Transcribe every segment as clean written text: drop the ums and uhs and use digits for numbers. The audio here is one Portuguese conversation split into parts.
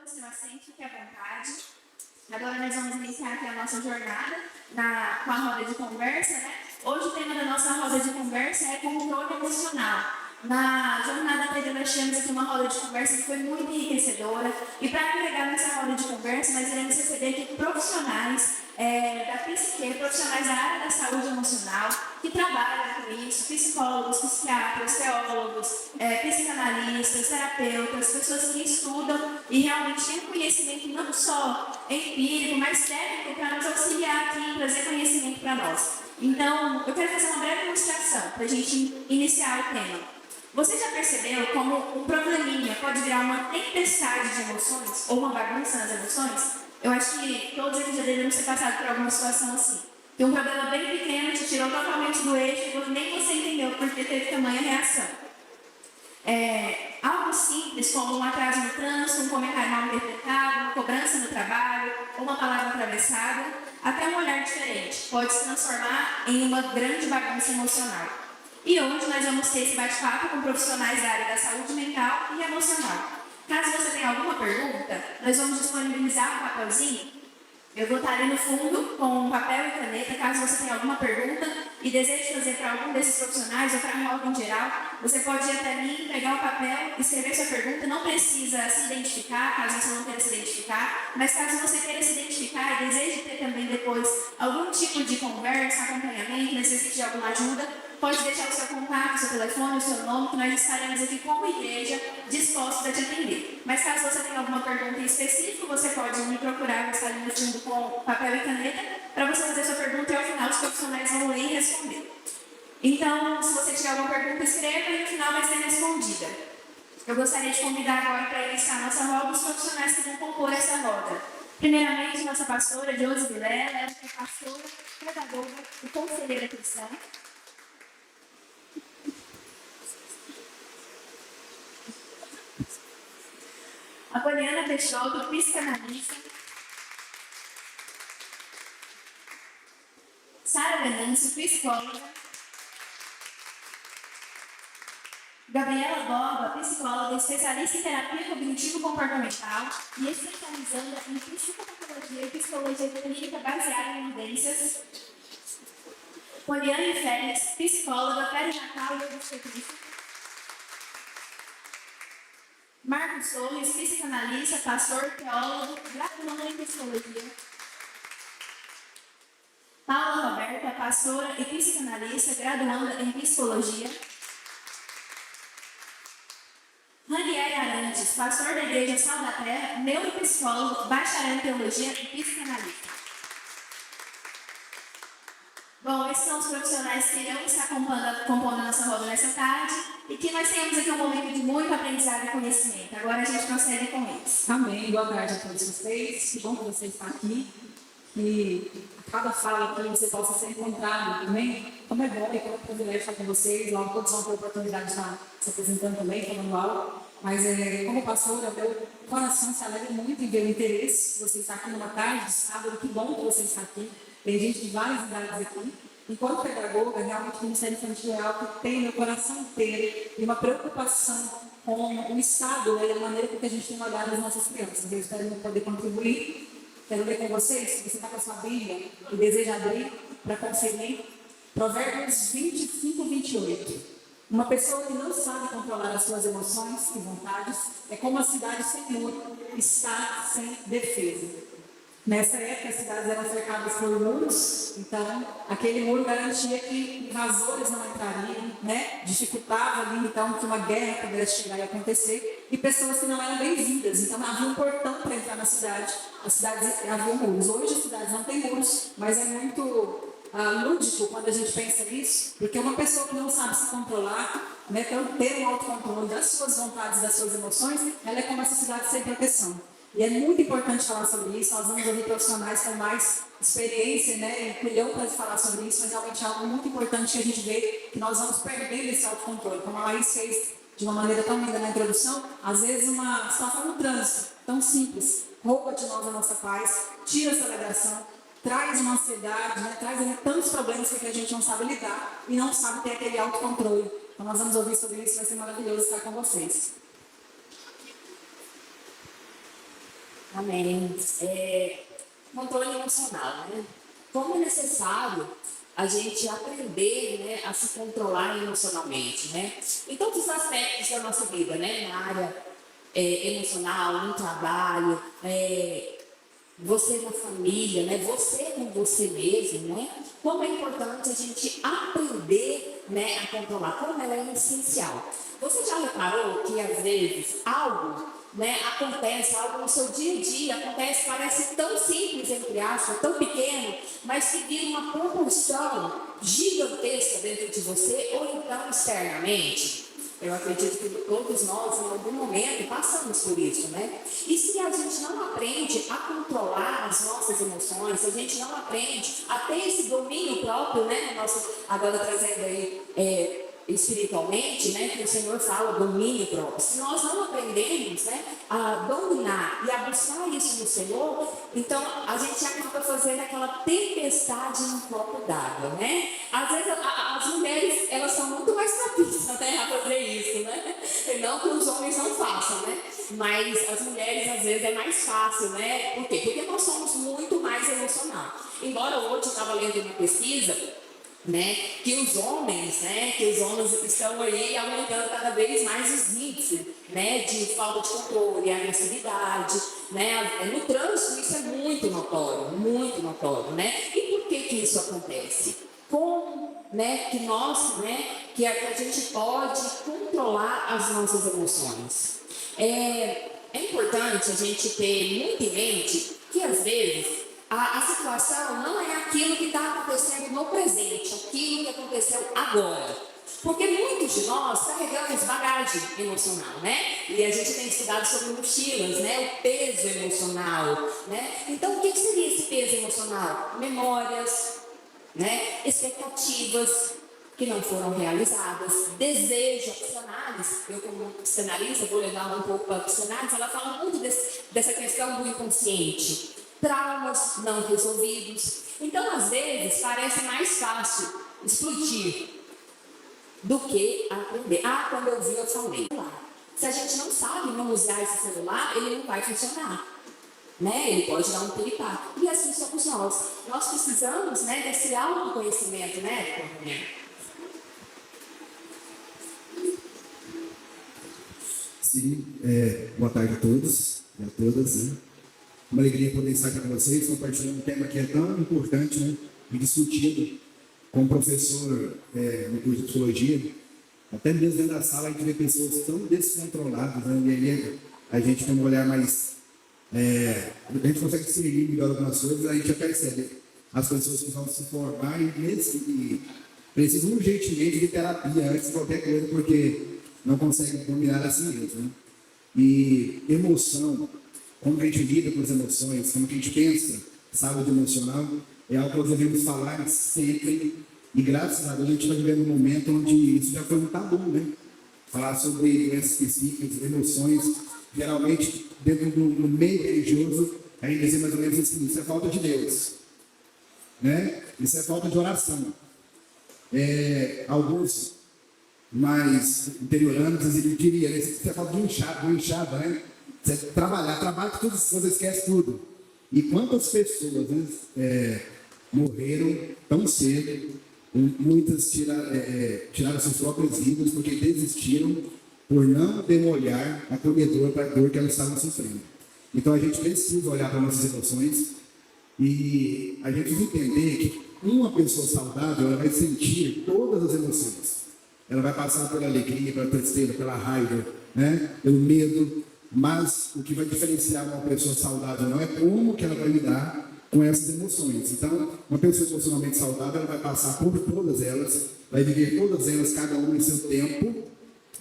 o seu assento, fique à vontade. Agora nós vamos iniciar aqui a nossa jornada com a roda de conversa, né? Hoje o tema da nossa roda de conversa é controle emocional. Na jornada anterior nós tivemos aqui uma roda de conversa que foi muito enriquecedora. E para agregar nessa roda de conversa, nós iremos receber aqui profissionais da psique, profissionais da área da saúde emocional, que trabalham com isso, psicólogos, psiquiatras, teólogos, psicanalistas, terapeutas, pessoas que estudam e realmente têm conhecimento não só empírico, mas técnico para nos auxiliar aqui e trazer conhecimento para nós. Então, eu quero fazer uma breve ilustração para a gente iniciar o tema. Você já percebeu como um probleminha pode virar uma tempestade de emoções ou uma bagunça nas emoções? Eu acho que todos aqui já devemos ter passado por alguma situação assim. Que um problema bem pequeno te tirou totalmente do eixo e nem você entendeu porque teve tamanha reação. Algo simples como um atraso no trânsito, um comentário mal interpretado, uma cobrança no trabalho, ou uma palavra atravessada, até um olhar diferente, pode se transformar em uma grande bagunça emocional. E hoje nós vamos ter esse bate-papo com profissionais da área da saúde mental e emocional. Caso você tenha alguma pergunta, nós vamos disponibilizar um papelzinho. Eu vou estar ali no fundo com papel e caneta. Caso você tenha alguma pergunta e deseje fazer para algum desses profissionais ou para a roda em geral, você pode ir até mim, pegar o papel, escrever sua pergunta. Não precisa se identificar, caso você não queira se identificar, mas caso você queira se identificar e deseje ter também depois algum tipo de conversa, acompanhamento, necessite de alguma ajuda, pode deixar o seu contato, o seu telefone, o seu nome, que nós estaremos aqui como igreja dispostos a te atender. Mas caso você tenha alguma pergunta em específico, você pode me procurar, eu estarei no fundo com papel e caneta, para você fazer sua pergunta e ao final os profissionais vão ler e responder. Então, se você tiver alguma pergunta, escreva e no final vai ser respondida. Eu gostaria de convidar agora para iniciar a nossa roda os profissionais que vão compor essa roda. Primeiramente, nossa pastora, Josi Vilela, ela é pastora, pedagoga e conselheira cristã. A Poliana Peixoto, psicanalista. Sara Venâncio, psicóloga. Gabriela Borba, psicóloga, especialista em terapia cognitivo-comportamental e especializanda em psicopatologia e psicologia clínica baseada em evidências. Poliana Félix, psicóloga, perinatal e obstetrícia. Marcos Torres, psicanalista, pastor, teólogo, graduando em psicologia. Paula Roberta, pastora e psicanalista, graduanda em psicologia. Ranieri Arantes, pastor da Igreja Sal da Terra, neuropsicólogo, bacharel em teologia e psicanalista. Bom, esses são os profissionais que irão estar compondo a nossa roda nessa tarde e que nós tenhamos aqui um momento de muito aprendizado e conhecimento. Agora a gente prossegue com eles. Amém. Boa tarde a todos vocês. Que bom que você está aqui. E a cada fala que você possa ser encontrado também. Como é bom e como é um privilégio estar com vocês. Logo todos vão ter a oportunidade de estar se apresentando também, falando algo. Mas como pastora, meu coração se alegra muito em ver o interesse. Você está aqui numa tarde de sábado. Que bom que você está aqui. Tem gente de várias idades aqui. Enquanto pedagoga, realmente o Ministério Infantil é algo que tem meu coração inteiro e uma preocupação com o Estado e a maneira com que a gente tem olhado as nossas crianças. Eu espero poder contribuir. Quero ler com vocês, se você está com a sua Bíblia e deseja abrir para conferir, Provérbios 25, 28. Uma pessoa que não sabe controlar as suas emoções e vontades é como uma cidade sem muro, está sem defesa. Nessa época, as cidades eram cercadas por muros, então aquele muro garantia que invasores não entrariam, né? Dificultava ali, então, que uma guerra pudesse chegar e acontecer, e pessoas que não eram bem-vindas. Então havia um portão para entrar na cidade, as cidades haviam muros. Hoje as cidades não têm muros, mas é muito lúdico quando a gente pensa nisso, porque uma pessoa que não sabe se controlar, né, ter um autocontrole das suas vontades, das suas emoções, ela é como essa cidade sem proteção. E é muito importante falar sobre isso. Nós vamos ouvir profissionais com mais experiência, né, e culhão para falar sobre isso, mas realmente é algo muito importante que a gente vê que nós vamos perdendo esse autocontrole. Como a Laís fez de uma maneira tão linda na introdução, às vezes uma situação no trânsito, tão simples, rouba de nós a nossa paz, tira a celebração, traz uma ansiedade, né, traz tantos problemas que a gente não sabe lidar e não sabe ter aquele autocontrole. Então nós vamos ouvir sobre isso, vai ser maravilhoso estar com vocês. Amém. Controle emocional, né? Como é necessário a gente aprender, né, a se controlar emocionalmente, né? Em todos os aspectos da nossa vida, né? Na área emocional, no trabalho, você na família, né? Você com você mesmo, né? Como é importante a gente aprender, né, a controlar, como ela é essencial. Você já reparou que às vezes algo, né, acontece, algo no seu dia a dia acontece, parece tão simples, entre aspas, tão pequeno, mas que vira uma proporção gigantesca dentro de você ou então externamente? Eu acredito que todos nós, em algum momento, passamos por isso, né? E se a gente não aprende a controlar as nossas emoções, se a gente não aprende a ter esse domínio próprio, né? Agora trazendo aí espiritualmente, né? Que o Senhor fala, domínio próprio. Se nós não aprendemos, né, a dominar e a buscar isso no Senhor, então a gente acaba fazendo aquela tempestade em um copo d'água, né? Às vezes as mulheres, elas são muito mais propícias, né, a fazer isso, né? E não que os homens não façam, né? Mas as mulheres, às vezes, é mais fácil, né? Por quê? Porque nós somos muito mais emocional. Embora hoje eu estava lendo uma pesquisa, né, que os homens estão aí aumentando cada vez mais os índices, né, de falta de controle, agressividade, né, no trânsito isso é muito notório, né, e por que isso acontece? Como, né, que nós, né, que a gente pode controlar as nossas emoções? É importante a gente ter muito em mente que às vezes a situação não é aquilo que está acontecendo no presente, aquilo que aconteceu agora. Porque muitos de nós carregamos bagagem emocional, né? E a gente tem estudado sobre mochilas, né? O peso emocional, né? Então, o que seria esse peso emocional? Memórias, né? Expectativas que não foram realizadas, desejos, psicanálise. Eu, como psicanalista, vou levar um pouco para a psicanálise, ela fala muito dessa questão do inconsciente. Traumas não resolvidos. Então, às vezes, parece mais fácil explodir do que aprender. Quando eu vi, eu falei. Se a gente não sabe manusear esse celular, ele não vai funcionar. Né? Ele pode dar um piripaque. E assim somos nós. Nós precisamos, né, desse autoconhecimento, né? Sim, boa tarde a todos e a todas, né? Uma alegria poder estar aqui com vocês, compartilhando um tema que é tão importante, né? E discutido com o professor no curso de psicologia. Até mesmo dentro da sala a gente vê pessoas tão descontroladas, né? E aí a gente tem um olhar mais... a gente consegue discernir melhor algumas coisas, a gente já percebe as pessoas que vão se formar e precisam urgentemente de terapia antes de qualquer coisa, porque não conseguem dominar a si mesmo, né? E emoção, como a gente lida com as emoções, como a gente pensa, saúde emocional, é algo que nós devemos falar sempre. E graças a Deus a gente está vivendo um momento onde isso já foi um tabu, né? Falar sobre doenças específicas, emoções, geralmente dentro do meio religioso, a gente diz mais ou menos assim: isso é falta de Deus, né? Isso é falta de oração. Alguns mais interioranos, ele diria, né? Isso é falta de inchada, né? Você trabalha que tudo, você esquece tudo. E quantas pessoas, né, morreram tão cedo, muitas tiraram suas próprias vidas porque desistiram por não ter um olhar acolhedor para a dor que elas estavam sofrendo. Então a gente precisa olhar para nossas emoções e a gente precisa entender que uma pessoa saudável, ela vai sentir todas as emoções. Ela vai passar pela alegria, pela tristeza, pela raiva, né, pelo medo. Mas o que vai diferenciar uma pessoa saudável não é como que ela vai lidar com essas emoções. Então, uma pessoa emocionalmente saudável, ela vai passar por todas elas, vai viver todas elas, cada uma em seu tempo,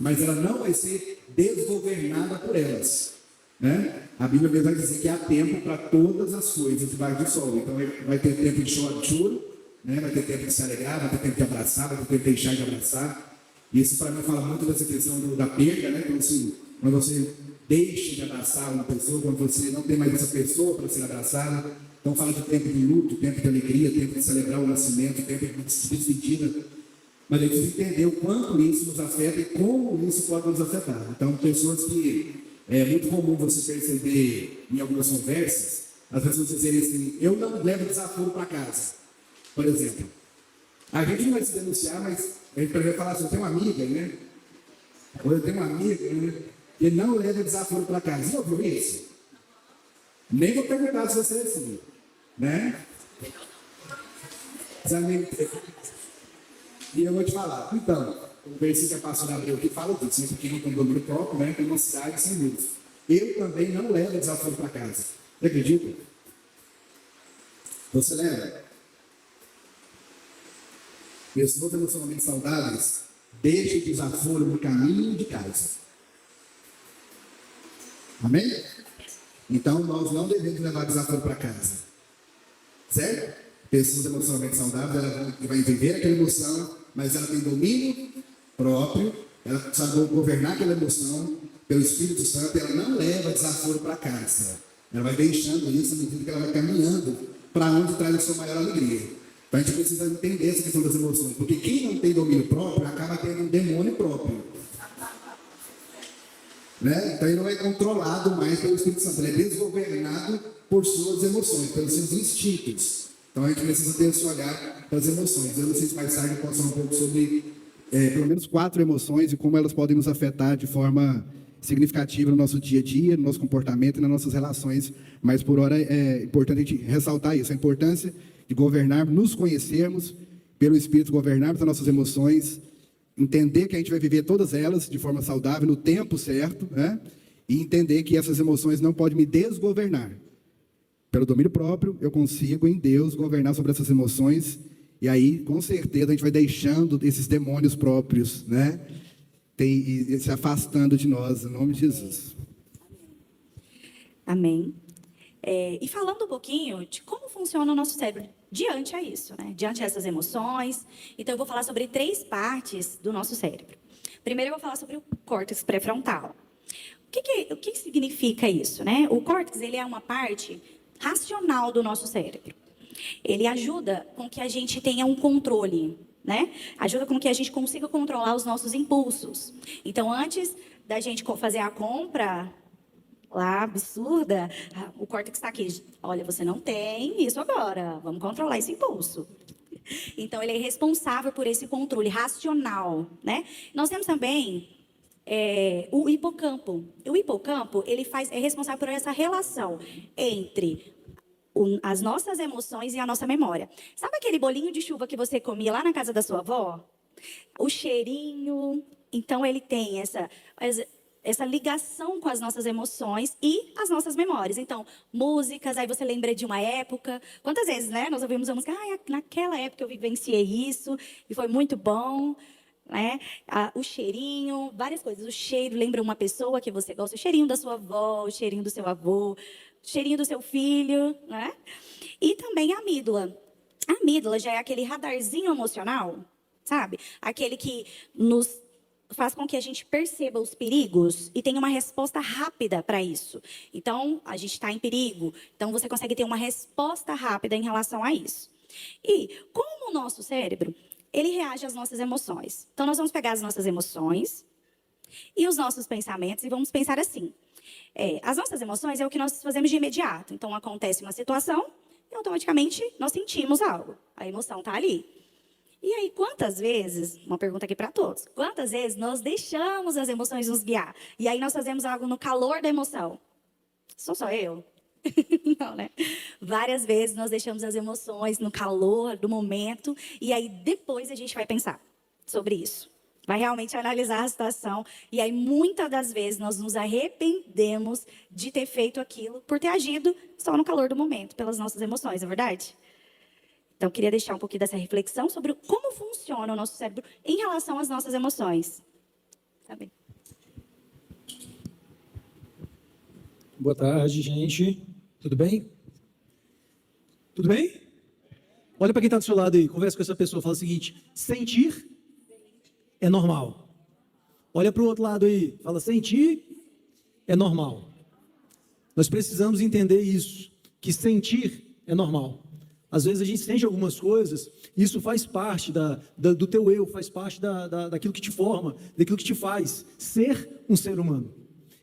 mas ela não vai ser desgovernada por elas, né? A Bíblia mesmo vai dizer que há tempo para todas as coisas debaixo do sol. Então, vai ter tempo de choro, né? Vai ter tempo de se alegrar, vai ter tempo de abraçar, vai ter tempo de deixar de abraçar. Isso, para mim, fala muito dessa questão da perda, né? Então, assim, quando você deixa de abraçar uma pessoa, quando você não tem mais essa pessoa para ser abraçada. Então fala de tempo de luto, tempo de alegria, tempo de celebrar o nascimento, tempo de despedida. Mas a gente precisa entender o quanto isso nos afeta e como isso pode nos afetar. Então, pessoas que É muito comum você perceber em algumas conversas, as pessoas dizerem assim, eu não levo desaforo para casa. Por exemplo, a gente não vai se denunciar, mas a gente vai falar assim, eu tenho uma amiga, né? Ou eu tenho uma amiga, né? Que não leva desaforo para casa. Já ouviu isso? Nem vou perguntar se você é assim, né? E eu vou te falar, então, o versículo que a pastora abriu aqui fala disso, né? Porque não tem domínio próprio, né? Tem uma cidade sem luz. Eu também não levo desaforo para casa. Você acredita? Você leva? Pessoas emocionalmente saudáveis deixem o desaforo no caminho de casa. Amém? Então, nós não devemos levar desaforo para casa. Certo? Pessoas emocionalmente saudáveis, ela vai viver aquela emoção, mas ela tem domínio próprio, ela sabe governar aquela emoção pelo Espírito Santo, e ela não leva desaforo para casa. Ela vai deixando isso à medida que ela vai caminhando para onde traz a sua maior alegria. Então a gente precisa entender essa questão das emoções, porque quem não tem domínio próprio acaba tendo um demônio próprio. Né? Então ele não é controlado mais pelo Espírito Santo, ele é desgovernado por suas emoções, pelos seus instintos. Então a gente precisa ter esse olhar para as emoções. Eu não sei se mais tarde eu posso falar um pouco sobre pelo menos 4 emoções e como elas podem nos afetar de forma significativa no nosso dia a dia, no nosso comportamento e nas nossas relações. Mas por hora é importante a gente ressaltar isso, a importância de governar, nos conhecermos pelo Espírito, governarmos as nossas emoções, entender que a gente vai viver todas elas de forma saudável, no tempo certo, né? E entender que essas emoções não podem me desgovernar. Pelo domínio próprio, eu consigo, em Deus, governar sobre essas emoções, e aí, com certeza, a gente vai deixando esses demônios próprios, né? E se afastando de nós, em nome de Jesus. Amém. E falando um pouquinho de como funciona o nosso cérebro diante a isso, né? Diante a essas emoções. Então, eu vou falar sobre 3 partes do nosso cérebro. Primeiro, eu vou falar sobre o córtex pré-frontal. O que significa isso, né? O córtex, ele é uma parte racional do nosso cérebro. Ele ajuda com que a gente tenha um controle, né? Ajuda com que a gente consiga controlar os nossos impulsos. Então, antes da gente fazer a compra lá, absurda, o córtex está aqui. Olha, você não tem isso agora. Vamos controlar esse impulso. Então, ele é responsável por esse controle racional, né? Nós temos também o hipocampo. O hipocampo, ele é responsável por essa relação entre as nossas emoções e a nossa memória. Sabe aquele bolinho de chuva que você comia lá na casa da sua avó? O cheirinho. Então, ele tem essa ligação com as nossas emoções e as nossas memórias. Então, músicas, aí você lembra de uma época. Quantas vezes, né? Nós ouvimos a música, naquela época eu vivenciei isso e foi muito bom. Né? O cheirinho, várias coisas. O cheiro lembra uma pessoa que você gosta. O cheirinho da sua avó, o cheirinho do seu avô, o cheirinho do seu filho. Né? E também a amígdala. A amígdala já é aquele radarzinho emocional, sabe? Aquele que nos faz com que a gente perceba os perigos e tenha uma resposta rápida para isso. Então, a gente está em perigo. Então, você consegue ter uma resposta rápida em relação a isso. E como o nosso cérebro, ele reage às nossas emoções. Então, nós vamos pegar as nossas emoções e os nossos pensamentos e vamos pensar assim. As nossas emoções é o que nós fazemos de imediato. Então, acontece uma situação e automaticamente nós sentimos algo. A emoção está ali. E aí, quantas vezes, uma pergunta aqui para todos, quantas vezes nós deixamos as emoções nos guiar? E aí nós fazemos algo no calor da emoção? Sou só eu? Não, né? Várias vezes nós deixamos as emoções no calor do momento e aí depois a gente vai pensar sobre isso. Vai realmente analisar a situação e aí muitas das vezes nós nos arrependemos de ter feito aquilo por ter agido só no calor do momento, pelas nossas emoções, é verdade? Então, eu queria deixar um pouquinho dessa reflexão sobre como funciona o nosso cérebro em relação às nossas emoções. Tá bem? Boa tarde, gente. Tudo bem? Tudo bem? Olha para quem está do seu lado aí, conversa com essa pessoa, fala o seguinte: sentir é normal. Olha para o outro lado aí, fala: sentir é normal. Nós precisamos entender isso, que sentir é normal. Às vezes a gente sente algumas coisas, e isso faz parte do teu eu, faz parte daquilo que te forma, daquilo que te faz ser um ser humano.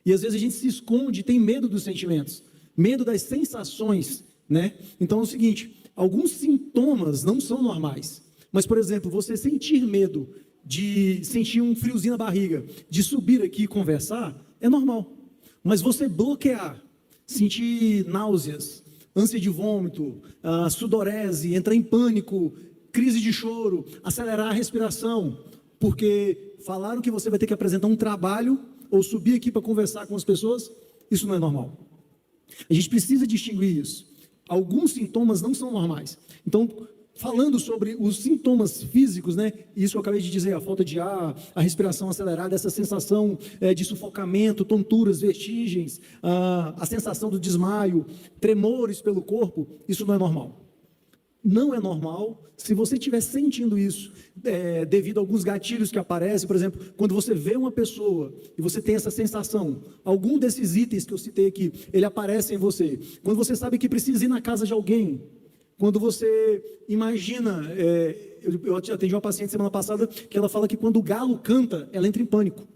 E às vezes a gente se esconde, tem medo dos sentimentos, medo das sensações, né? Então é o seguinte, alguns sintomas não são normais. Mas, por exemplo, você sentir medo de sentir um friozinho na barriga, de subir aqui e conversar, é normal. Mas você bloquear, sentir náuseas, ânsia de vômito, sudorese, entrar em pânico, crise de choro, acelerar a respiração, porque falaram que você vai ter que apresentar um trabalho ou subir aqui para conversar com as pessoas, isso não é normal. A gente precisa distinguir isso. Alguns sintomas não são normais. Então, falando sobre os sintomas físicos, né? Isso que eu acabei de dizer, a falta de ar, a respiração acelerada, essa sensação de sufocamento, tonturas, vertigens, a sensação do desmaio, tremores pelo corpo, isso não é normal. Não é normal. Se você estiver sentindo isso devido a alguns gatilhos que aparecem, por exemplo, quando você vê uma pessoa e você tem essa sensação, algum desses itens que eu citei aqui, ele aparece em você. Quando você sabe que precisa ir na casa de alguém, quando você imagina, eu atendi uma paciente semana passada que ela fala que quando o galo canta, ela entra em pânico.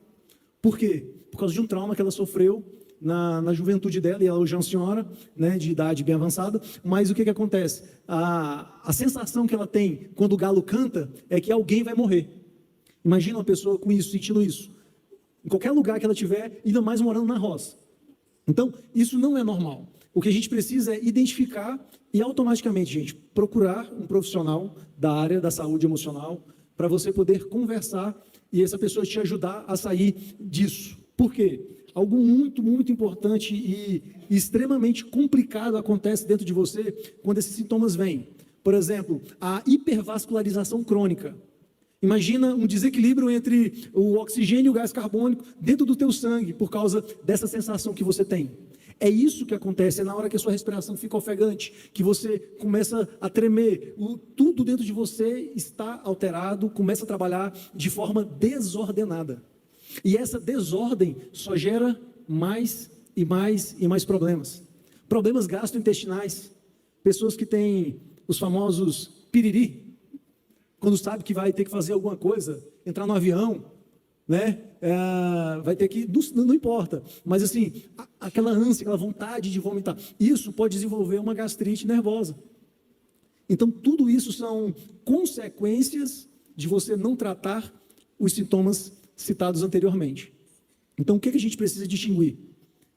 Por quê? Por causa de um trauma que ela sofreu na juventude dela, e ela hoje é uma senhora, né, de idade bem avançada, mas o que acontece? A sensação que ela tem quando o galo canta é que alguém vai morrer. Imagina uma pessoa com isso, sentindo isso. Em qualquer lugar que ela estiver, ainda mais morando na roça. Então, isso não é normal. O que a gente precisa é identificar e automaticamente, gente, procurar um profissional da área da saúde emocional para você poder conversar e essa pessoa te ajudar a sair disso. Por quê? Algo muito, muito importante e extremamente complicado acontece dentro de você quando esses sintomas vêm. Por exemplo, a hipervascularização crônica. Imagina um desequilíbrio entre o oxigênio e o gás carbônico dentro do teu sangue por causa dessa sensação que você tem. É isso que acontece, é na hora que a sua respiração fica ofegante, que você começa a tremer, tudo dentro de você está alterado, começa a trabalhar de forma desordenada. E essa desordem só gera mais e mais e mais problemas. Problemas gastrointestinais, pessoas que têm os famosos piriri, quando sabe que vai ter que fazer alguma coisa, entrar no avião, né? Vai ter que, não importa, mas assim, aquela ânsia, aquela vontade de vomitar, isso pode desenvolver uma gastrite nervosa. Então, tudo isso são consequências de você não tratar os sintomas citados anteriormente. Então, o que a gente precisa distinguir?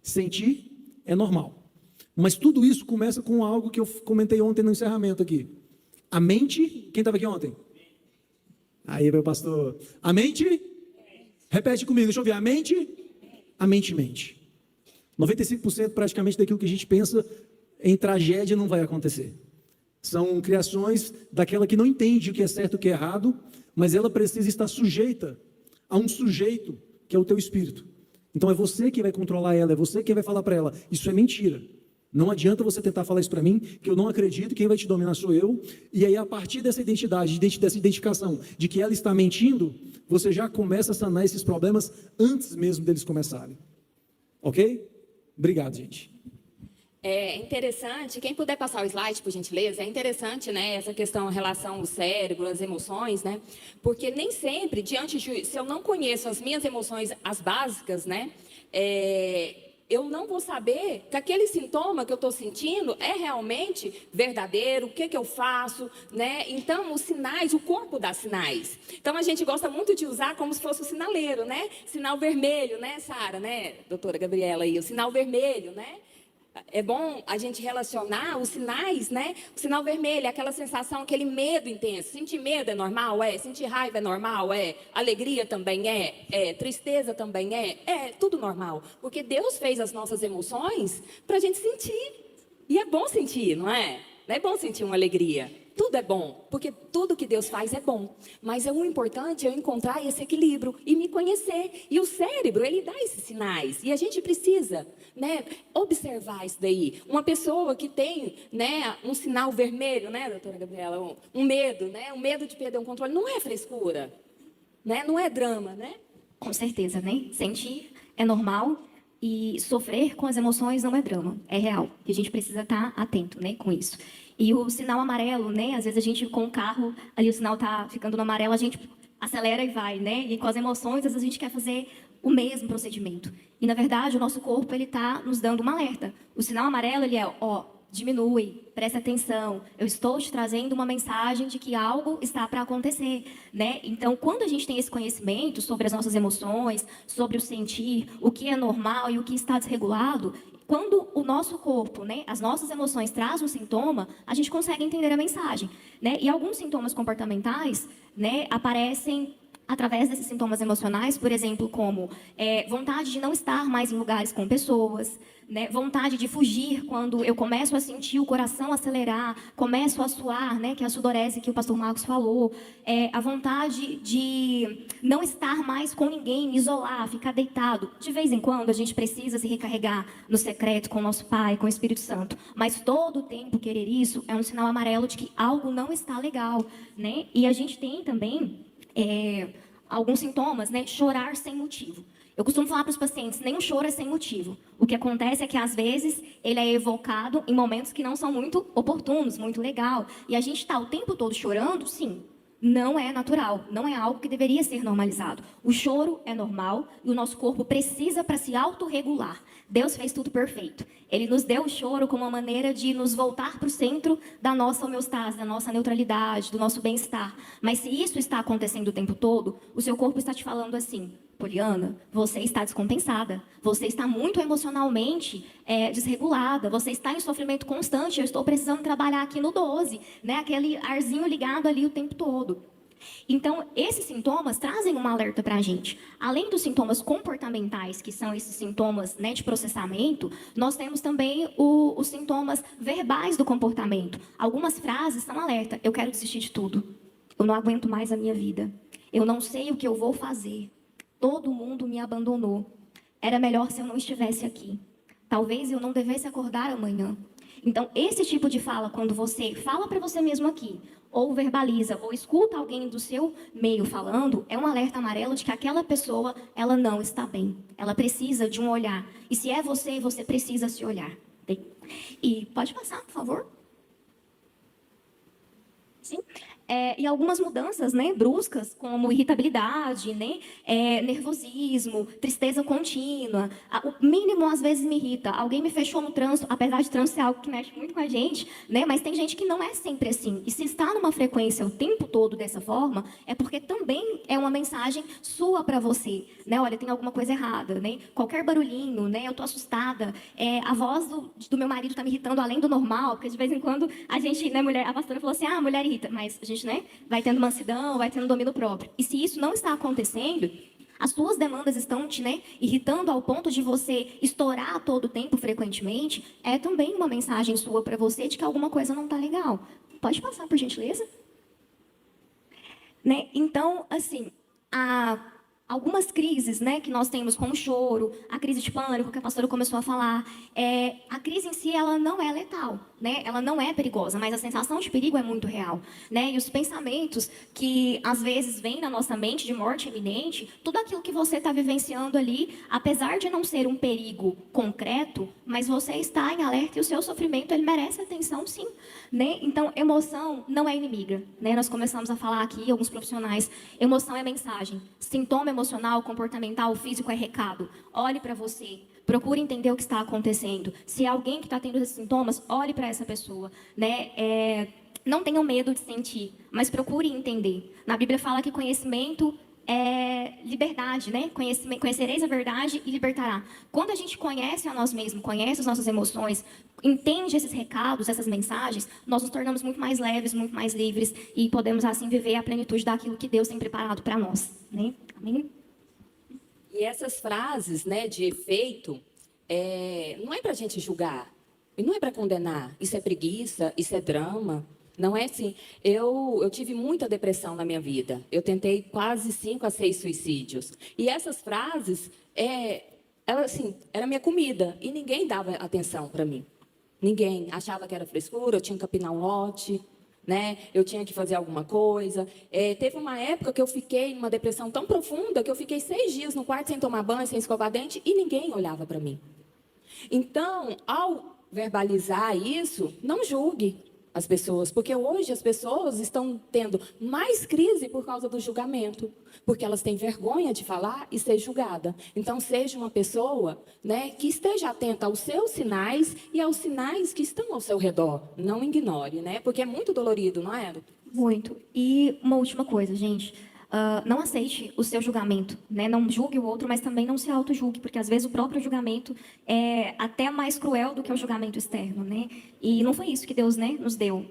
Sentir é normal, mas tudo isso começa com algo que eu comentei ontem no encerramento aqui. A mente, quem estava aqui ontem? Aí, meu pastor, a mente... Repete comigo, deixa eu ver. A mente mente. 95% praticamente daquilo que a gente pensa em tragédia não vai acontecer. São criações daquela que não entende o que é certo e o que é errado, mas ela precisa estar sujeita a um sujeito, que é o teu espírito. Então é você que vai controlar ela, é você que vai falar para ela. Isso é mentira. Não adianta você tentar falar isso para mim, que eu não acredito, quem vai te dominar sou eu. E aí, a partir dessa identidade, dessa identificação de que ela está mentindo, você já começa a sanar esses problemas antes mesmo deles começarem. Ok? Obrigado, gente. É interessante, quem puder passar o slide, por gentileza, é interessante, né, essa questão em relação ao cérebro, às emoções, né, porque nem sempre, se eu não conheço as minhas emoções, as básicas, né, eu não vou saber que aquele sintoma que eu estou sentindo é realmente verdadeiro, o que eu faço, né? Então, os sinais, o corpo dá sinais. Então, a gente gosta muito de usar como se fosse o sinaleiro, né? Sinal vermelho, né, Sara, né, doutora Gabriela aí, o sinal vermelho, né? É bom a gente relacionar os sinais, né? O sinal vermelho é aquela sensação, aquele medo intenso. Sentir medo é normal? É. Sentir raiva é normal? É. Alegria também é. É. Tristeza também é. É, tudo normal. Porque Deus fez as nossas emoções para a gente sentir. E é bom sentir, não é? Não é bom sentir uma alegria. Tudo é bom, porque tudo que Deus faz é bom. Mas o importante é eu encontrar esse equilíbrio e me conhecer. E o cérebro, ele dá esses sinais. E a gente precisa, né, observar isso daí. Uma pessoa que tem, né, um sinal vermelho, né, doutora Gabriela? Um medo, né? Um medo de perder o controle. Não é frescura, né? Não é drama, né? Com certeza, né? Sentir é normal e sofrer com as emoções não é drama, é real. E a gente precisa estar atento, né, com isso. E o sinal amarelo, né? Às vezes a gente com o carro, ali o sinal tá ficando no amarelo, a gente acelera e vai, né? E com as emoções, às vezes a gente quer fazer o mesmo procedimento. E, na verdade, o nosso corpo ele está nos dando um alerta. O sinal amarelo ele é, ó, diminui, presta atenção, eu estou te trazendo uma mensagem de que algo está para acontecer, né? Então, quando a gente tem esse conhecimento sobre as nossas emoções, sobre o sentir, o que é normal e o que está desregulado, quando o nosso corpo, né, as nossas emoções trazem um sintoma, a gente consegue entender a mensagem, né? E alguns sintomas comportamentais, né, aparecem através desses sintomas emocionais, por exemplo, como vontade de não estar mais em lugares com pessoas, né? Vontade de fugir quando eu começo a sentir o coração acelerar, começo a suar, né? Que é a sudorese que o pastor Marcos falou, a vontade de não estar mais com ninguém, me isolar, ficar deitado. De vez em quando a gente precisa se recarregar no secreto com o nosso Pai, com o Espírito Santo, mas todo o tempo querer isso é um sinal amarelo de que algo não está legal, né? E a gente tem também alguns sintomas, né? Chorar sem motivo. Eu costumo falar para os pacientes, nenhum choro é sem motivo. O que acontece é que, às vezes, ele é evocado em momentos que não são muito oportunos, muito legal. E a gente está o tempo todo chorando, sim. Não é natural, não é algo que deveria ser normalizado. O choro é normal e o nosso corpo precisa para se autorregular. Deus fez tudo perfeito. Ele nos deu o choro como uma maneira de nos voltar para o centro da nossa homeostase, da nossa neutralidade, do nosso bem-estar. Mas se isso está acontecendo o tempo todo, o seu corpo está te falando assim: Poliana, você está descompensada, você está muito emocionalmente desregulada, você está em sofrimento constante, eu estou precisando trabalhar aqui no 12, né? Aquele arzinho ligado ali o tempo todo. Então, esses sintomas trazem um alerta para a gente. Além dos sintomas comportamentais, que são esses sintomas, né, de processamento, nós temos também os sintomas verbais do comportamento. Algumas frases são alerta: eu quero desistir de tudo, eu não aguento mais a minha vida, eu não sei o que eu vou fazer. Todo mundo me abandonou. Era melhor se eu não estivesse aqui. Talvez eu não devesse acordar amanhã. Então, esse tipo de fala, quando você fala para você mesmo aqui, ou verbaliza, ou escuta alguém do seu meio falando, é um alerta amarelo de que aquela pessoa, ela não está bem. Ela precisa de um olhar. E se é você, você precisa se olhar. E pode passar, por favor? Sim. E algumas mudanças, né, bruscas, como irritabilidade, né, nervosismo, tristeza contínua. O mínimo, às vezes, me irrita. Alguém me fechou no trânsito, apesar de trânsito ser algo que mexe muito com a gente, né, mas tem gente que não é sempre assim. E se está numa frequência o tempo todo dessa forma, é porque também é uma mensagem sua para você. Né? Olha, tem alguma coisa errada. Né? Qualquer barulhinho, né, eu estou assustada. A voz do meu marido está me irritando além do normal, porque de vez em quando a gente, né, a pastora falou assim, a mulher irrita, mas a gente, né, vai tendo mansidão, vai tendo domínio próprio. E se isso não está acontecendo, as suas demandas estão te, né, irritando ao ponto de você estourar a todo tempo, frequentemente, é também uma mensagem sua para você de que alguma coisa não está legal. Pode passar, por gentileza? Né? Então, assim, algumas crises, né, que nós temos com o choro, a crise de pânico que a pastora começou a falar, a crise em si ela não é letal, né? Ela não é perigosa, mas a sensação de perigo é muito real, né? E os pensamentos que às vezes vêm na nossa mente de morte iminente, tudo aquilo que você está vivenciando ali, apesar de não ser um perigo concreto, mas você está em alerta e o seu sofrimento ele merece atenção, sim, né? Então, emoção não é inimiga, né? Nós começamos a falar aqui, alguns profissionais, emoção é mensagem, sintoma emocional, comportamental, físico é recado. Olhe para você. Procure entender o que está acontecendo. Se é alguém que está tendo esses sintomas, olhe para essa pessoa. Né? Não tenham medo de sentir, mas procure entender. Na Bíblia fala que conhecimento é liberdade, né? Conhecereis a verdade e libertará. Quando a gente conhece a nós mesmos, conhece as nossas emoções, entende esses recados, essas mensagens, nós nos tornamos muito mais leves, muito mais livres e podemos assim viver a plenitude daquilo que Deus tem preparado para nós. Né? Amém? E essas frases, né, de efeito, não é para a gente julgar, e não é para condenar. Isso é preguiça, isso é drama. Não é assim. Eu tive muita depressão na minha vida. Eu tentei quase 5 a 6 suicídios. E essas frases, ela, assim, era minha comida. E ninguém dava atenção para mim. Ninguém achava que era frescura, eu tinha que capinar um lote, né? Eu tinha que fazer alguma coisa. Teve uma época que eu fiquei numa depressão tão profunda que eu fiquei 6 dias no quarto sem tomar banho, sem escovar dente, e ninguém olhava para mim. Então, ao verbalizar isso, não julgue. as pessoas, porque hoje as pessoas estão tendo mais crise por causa do julgamento, porque elas têm vergonha de falar e ser julgada. Então, seja uma pessoa, né, que esteja atenta aos seus sinais e aos sinais que estão ao seu redor. Não ignore, né, porque é muito dolorido, não é? Muito. E uma última coisa, gente. Não aceite o seu julgamento, né? Não julgue o outro, mas também não se auto-julgue, porque às vezes o próprio julgamento é até mais cruel do que o julgamento externo, né? E não foi isso que Deus, né, nos deu.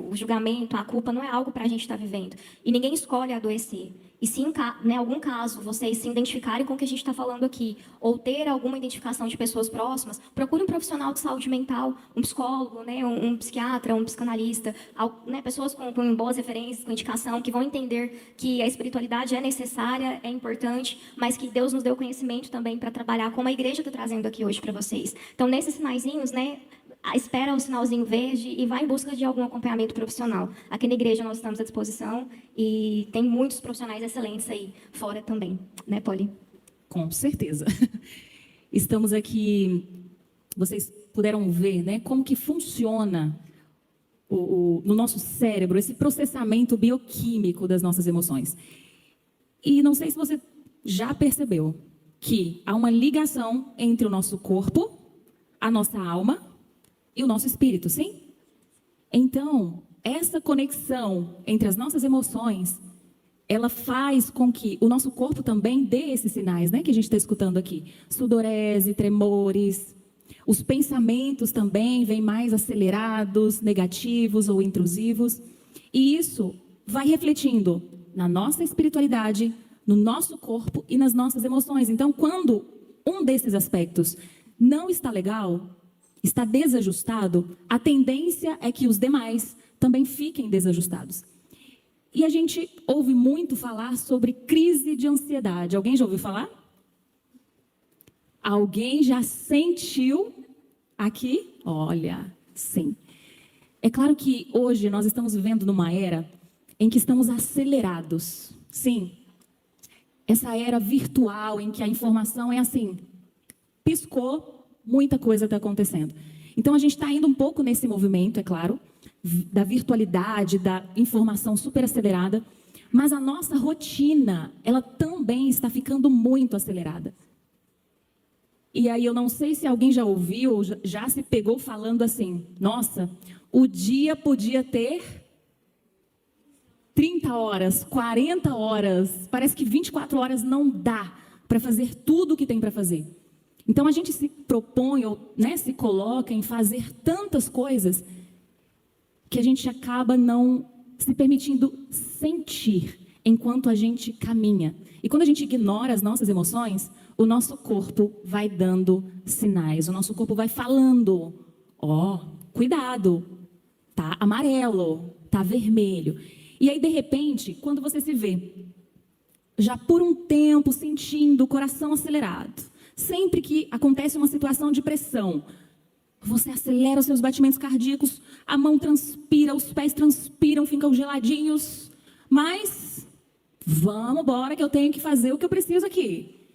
O julgamento, a culpa não é algo para a gente estar vivendo. E ninguém escolhe adoecer. E se em algum caso vocês se identificarem com o que a gente está falando aqui, ou ter alguma identificação de pessoas próximas, procure um profissional de saúde mental, um psicólogo, né, um psiquiatra, um psicanalista, né, pessoas com boas referências, com indicação, que vão entender que a espiritualidade é necessária, é importante, mas que Deus nos deu conhecimento também para trabalhar, como a igreja está trazendo aqui hoje para vocês. Então, nesses sinaizinhos, né, espera o sinalzinho verde e vai em busca de algum acompanhamento profissional. Aqui na igreja nós estamos à disposição e tem muitos profissionais excelentes aí fora também, né, Polly? Com certeza. Estamos aqui, vocês puderam ver, né, como que funciona no nosso cérebro esse processamento bioquímico das nossas emoções. E não sei se você já percebeu que há uma ligação entre o nosso corpo, a nossa alma e o nosso espírito, sim? Então, essa conexão entre as nossas emoções, ela faz com que o nosso corpo também dê esses sinais, né, que a gente está escutando aqui. Sudorese, tremores. Os pensamentos também vêm mais acelerados, negativos ou intrusivos. E isso vai refletindo na nossa espiritualidade, no nosso corpo e nas nossas emoções. Então, quando um desses aspectos não está legal, está desajustado, a tendência é que os demais também fiquem desajustados. E a gente ouve muito falar sobre crise de ansiedade. Alguém já ouviu falar? Alguém já sentiu aqui? Olha, sim. É claro que hoje nós estamos vivendo numa era em que estamos acelerados. Sim. Essa era virtual em que a informação é assim, piscou, muita coisa está acontecendo. Então, a gente está indo um pouco nesse movimento, é claro, da virtualidade, da informação super acelerada, mas a nossa rotina, ela também está ficando muito acelerada. E aí, eu não sei se alguém já ouviu ou já se pegou falando assim, nossa, o dia podia ter 30 horas, 40 horas, parece que 24 horas não dá para fazer tudo o que tem para fazer. Então, a gente se propõe, ou, né, se coloca em fazer tantas coisas que a gente acaba não se permitindo sentir enquanto a gente caminha. E quando a gente ignora as nossas emoções, o nosso corpo vai dando sinais, o nosso corpo vai falando, ó, cuidado, tá amarelo, tá vermelho. E aí, de repente, quando você se vê já por um tempo sentindo o coração acelerado, sempre que acontece uma situação de pressão, você acelera os seus batimentos cardíacos, a mão transpira, os pés transpiram, ficam geladinhos, mas vamos embora que eu tenho que fazer o que eu preciso aqui.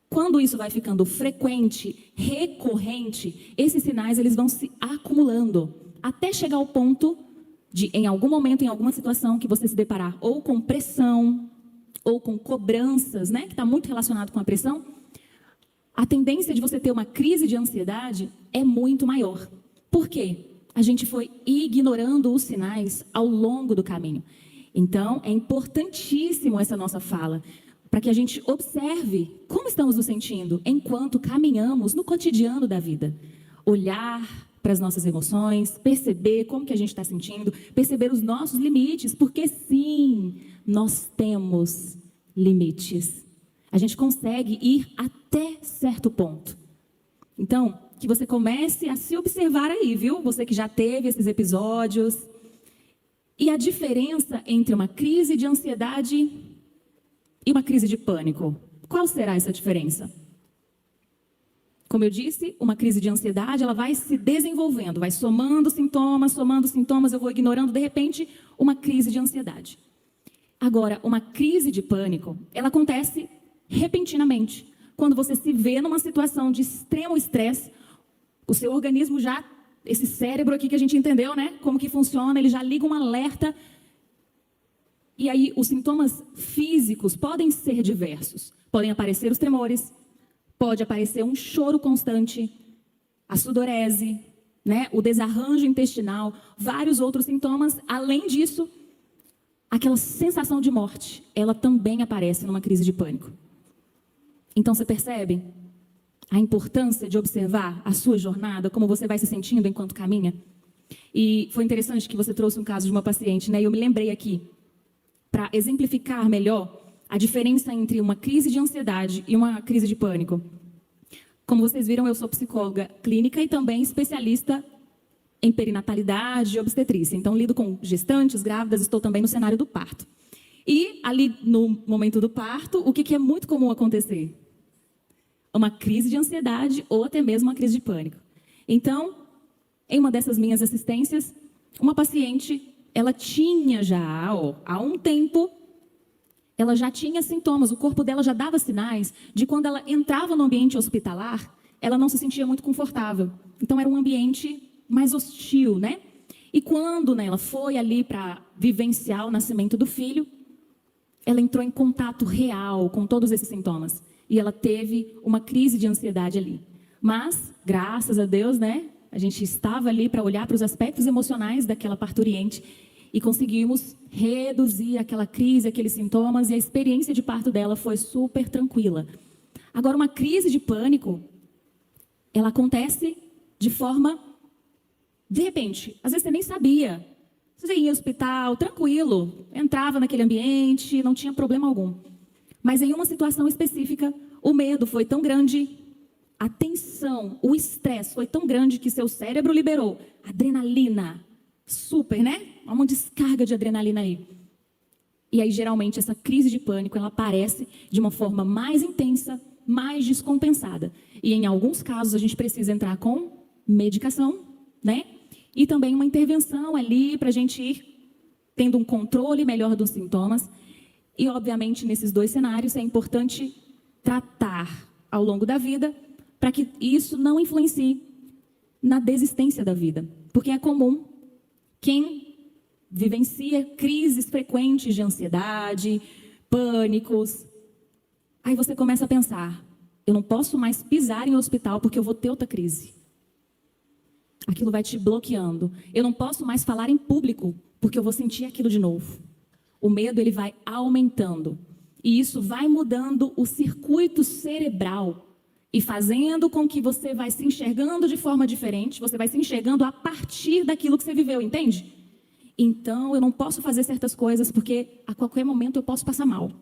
Quando isso vai ficando frequente, recorrente, esses sinais eles vão se acumulando, até chegar ao ponto de, em algum momento, em alguma situação, que você se deparar ou com pressão, ou com cobranças, né, que está muito relacionado com a pressão, a tendência de você ter uma crise de ansiedade é muito maior. Por quê? A gente foi ignorando os sinais ao longo do caminho. Então, é importantíssimo essa nossa fala, para que a gente observe como estamos nos sentindo enquanto caminhamos no cotidiano da vida. Olhar para as nossas emoções, perceber como que a gente está sentindo, perceber os nossos limites, porque sim, nós temos limites. A gente consegue ir até certo ponto. Então, que você comece a se observar aí, viu? Você que já teve esses episódios. E a diferença entre uma crise de ansiedade e uma crise de pânico. Qual será essa diferença? Como eu disse, uma crise de ansiedade, ela vai se desenvolvendo, vai somando sintomas, eu vou ignorando, de repente, uma crise de ansiedade. Agora, uma crise de pânico, ela acontece repentinamente. Quando você se vê numa situação de extremo estresse, o seu organismo já esse cérebro aqui que a gente entendeu, né? Como que funciona, ele já liga um alerta. E aí os sintomas físicos podem ser diversos. Podem aparecer os tremores, pode aparecer um choro constante, a sudorese, né? O desarranjo intestinal, vários outros sintomas. Além disso, aquela sensação de morte, ela também aparece numa crise de pânico. Então você percebe a importância de observar a sua jornada, como você vai se sentindo enquanto caminha? E foi interessante que você trouxe um caso de uma paciente, né? E eu me lembrei aqui, para exemplificar melhor a diferença entre uma crise de ansiedade e uma crise de pânico. Como vocês viram, eu sou psicóloga clínica e também especialista em perinatalidade e obstetrícia. Então, lido com gestantes, grávidas, estou também no cenário do parto. E ali, no momento do parto, o que é muito comum acontecer? Uma crise de ansiedade ou até mesmo uma crise de pânico. Então, em uma dessas minhas assistências, uma paciente, ela tinha já, há um tempo, ela já tinha sintomas, o corpo dela já dava sinais de quando ela entrava no ambiente hospitalar, ela não se sentia muito confortável. Então, era um ambiente mais hostil, né? E quando, né, ela foi ali para vivenciar o nascimento do filho, ela entrou em contato real com todos esses sintomas. E ela teve uma crise de ansiedade ali. Mas, graças a Deus, né, a gente estava ali para olhar para os aspectos emocionais daquela parturiente e conseguimos reduzir aquela crise, aqueles sintomas, e a experiência de parto dela foi super tranquila. Agora, uma crise de pânico, ela acontece de forma, de repente, às vezes você nem sabia. Você ia ao hospital, tranquilo, entrava naquele ambiente, não tinha problema algum. Mas em uma situação específica, o medo foi tão grande, a tensão, o estresse foi tão grande que seu cérebro liberou adrenalina, super, né? Uma descarga de adrenalina aí. E aí, geralmente, essa crise de pânico, ela aparece de uma forma mais intensa, mais descompensada. E em alguns casos, a gente precisa entrar com medicação, né? E também uma intervenção ali para a gente ir tendo um controle melhor dos sintomas. E, obviamente, nesses dois cenários, é importante tratar ao longo da vida para que isso não influencie na desistência da vida. Porque é comum quem vivencia crises frequentes de ansiedade, pânicos. Aí você começa a pensar, eu não posso mais pisar em um hospital porque eu vou ter outra crise. Aquilo vai te bloqueando. Eu não posso mais falar em público porque eu vou sentir aquilo de novo. O medo, ele vai aumentando. E isso vai mudando o circuito cerebral e fazendo com que você vai se enxergando de forma diferente, você vai se enxergando a partir daquilo que você viveu, entende? Então, eu não posso fazer certas coisas porque a qualquer momento eu posso passar mal.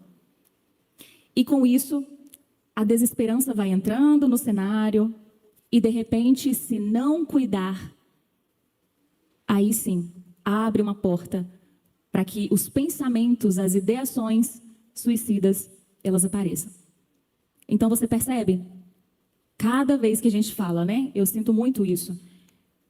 E com isso, a desesperança vai entrando no cenário e, de repente, se não cuidar, aí sim, abre uma porta para que os pensamentos, as ideações suicidas, elas apareçam. Então, você percebe? Cada vez que a gente fala, né? Eu sinto muito isso.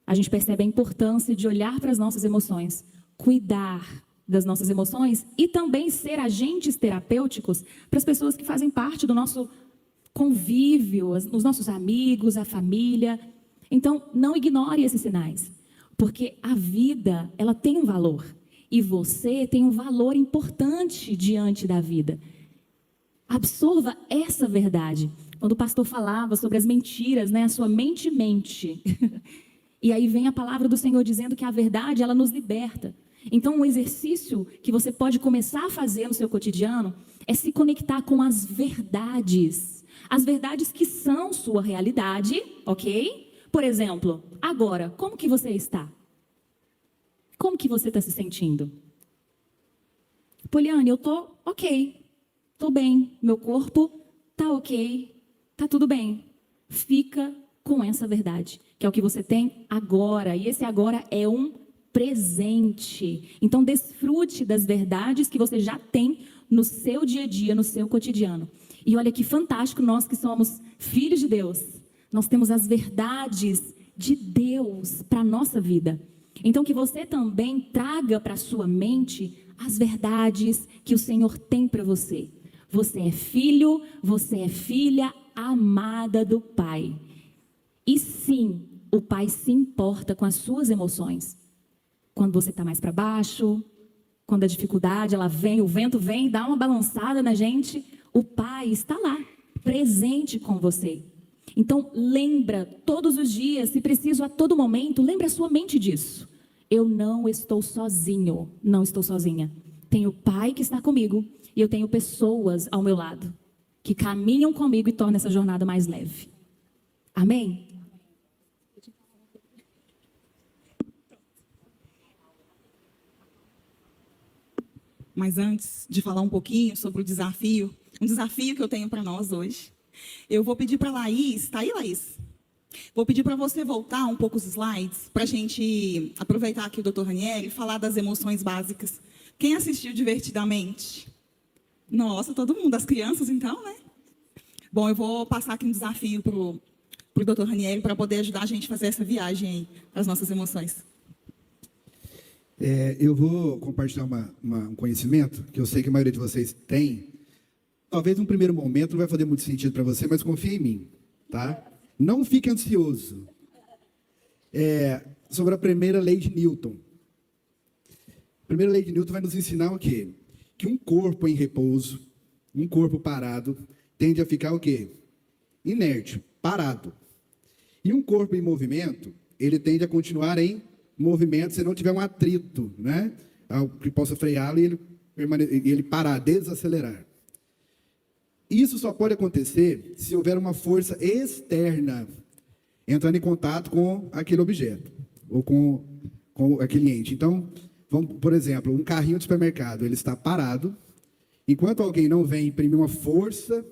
A gente percebe a importância de olhar para as nossas emoções, cuidar das nossas emoções e também ser agentes terapêuticos para as pessoas que fazem parte do nosso convívio, os nossos amigos, a família. Então, não ignore esses sinais, porque a vida, ela tem um valor. E você tem um valor importante diante da vida. Absorva essa verdade. Quando o pastor falava sobre as mentiras, né? A sua mente mente. E aí vem a palavra do Senhor dizendo que a verdade, ela nos liberta. Então, um exercício que você pode começar a fazer no seu cotidiano é se conectar com as verdades. As verdades que são sua realidade, ok? Por exemplo, agora, como que você está? Como que você está se sentindo? Poliane, eu estou ok, estou bem, meu corpo está ok, está tudo bem. Fica com essa verdade, que é o que você tem agora, e esse agora é um presente. Então, desfrute das verdades que você já tem no seu dia a dia, no seu cotidiano. E olha que fantástico, nós que somos filhos de Deus, nós temos as verdades de Deus para a nossa vida. Então, que você também traga para a sua mente as verdades que o Senhor tem para você. Você é filho, você é filha amada do Pai. E sim, o Pai se importa com as suas emoções. Quando você está mais para baixo, quando a dificuldade ela vem, o vento vem, dá uma balançada na gente, o Pai está lá, presente com você. Então, lembra todos os dias, se preciso a todo momento, lembra a sua mente disso. Eu não estou sozinho, não estou sozinha. Tenho o Pai que está comigo e eu tenho pessoas ao meu lado que caminham comigo e tornam essa jornada mais leve. Amém? Mas antes de falar um pouquinho sobre o desafio, um desafio que eu tenho para nós hoje, eu vou pedir para a Laís, tá aí, Laís? Vou pedir para você voltar um pouco os slides, para a gente aproveitar aqui o Dr. Ranieri e falar das emoções básicas. Quem assistiu divertidamente? Nossa, todo mundo, as crianças então, né? Bom, eu vou passar aqui um desafio para o Dr. Ranieri para poder ajudar a gente a fazer essa viagem aí, as nossas emoções. Eu vou compartilhar um conhecimento que eu sei que a maioria de vocês tem. Talvez num primeiro momento não vai fazer muito sentido para você, mas confie em mim, tá? Não fique ansioso. Sobre a primeira lei de Newton. A primeira lei de Newton vai nos ensinar o quê? Que um corpo em repouso, um corpo parado, tende a ficar o quê? Inerte, parado. E um corpo em movimento, ele tende a continuar em movimento se não tiver um atrito, né? Que possa freá-lo e ele parar, desacelerar. Isso só pode acontecer se houver uma força externa entrando em contato com aquele objeto ou com aquele ente. Então, por exemplo, um carrinho de supermercado, ele está parado, enquanto alguém não vem imprimir uma força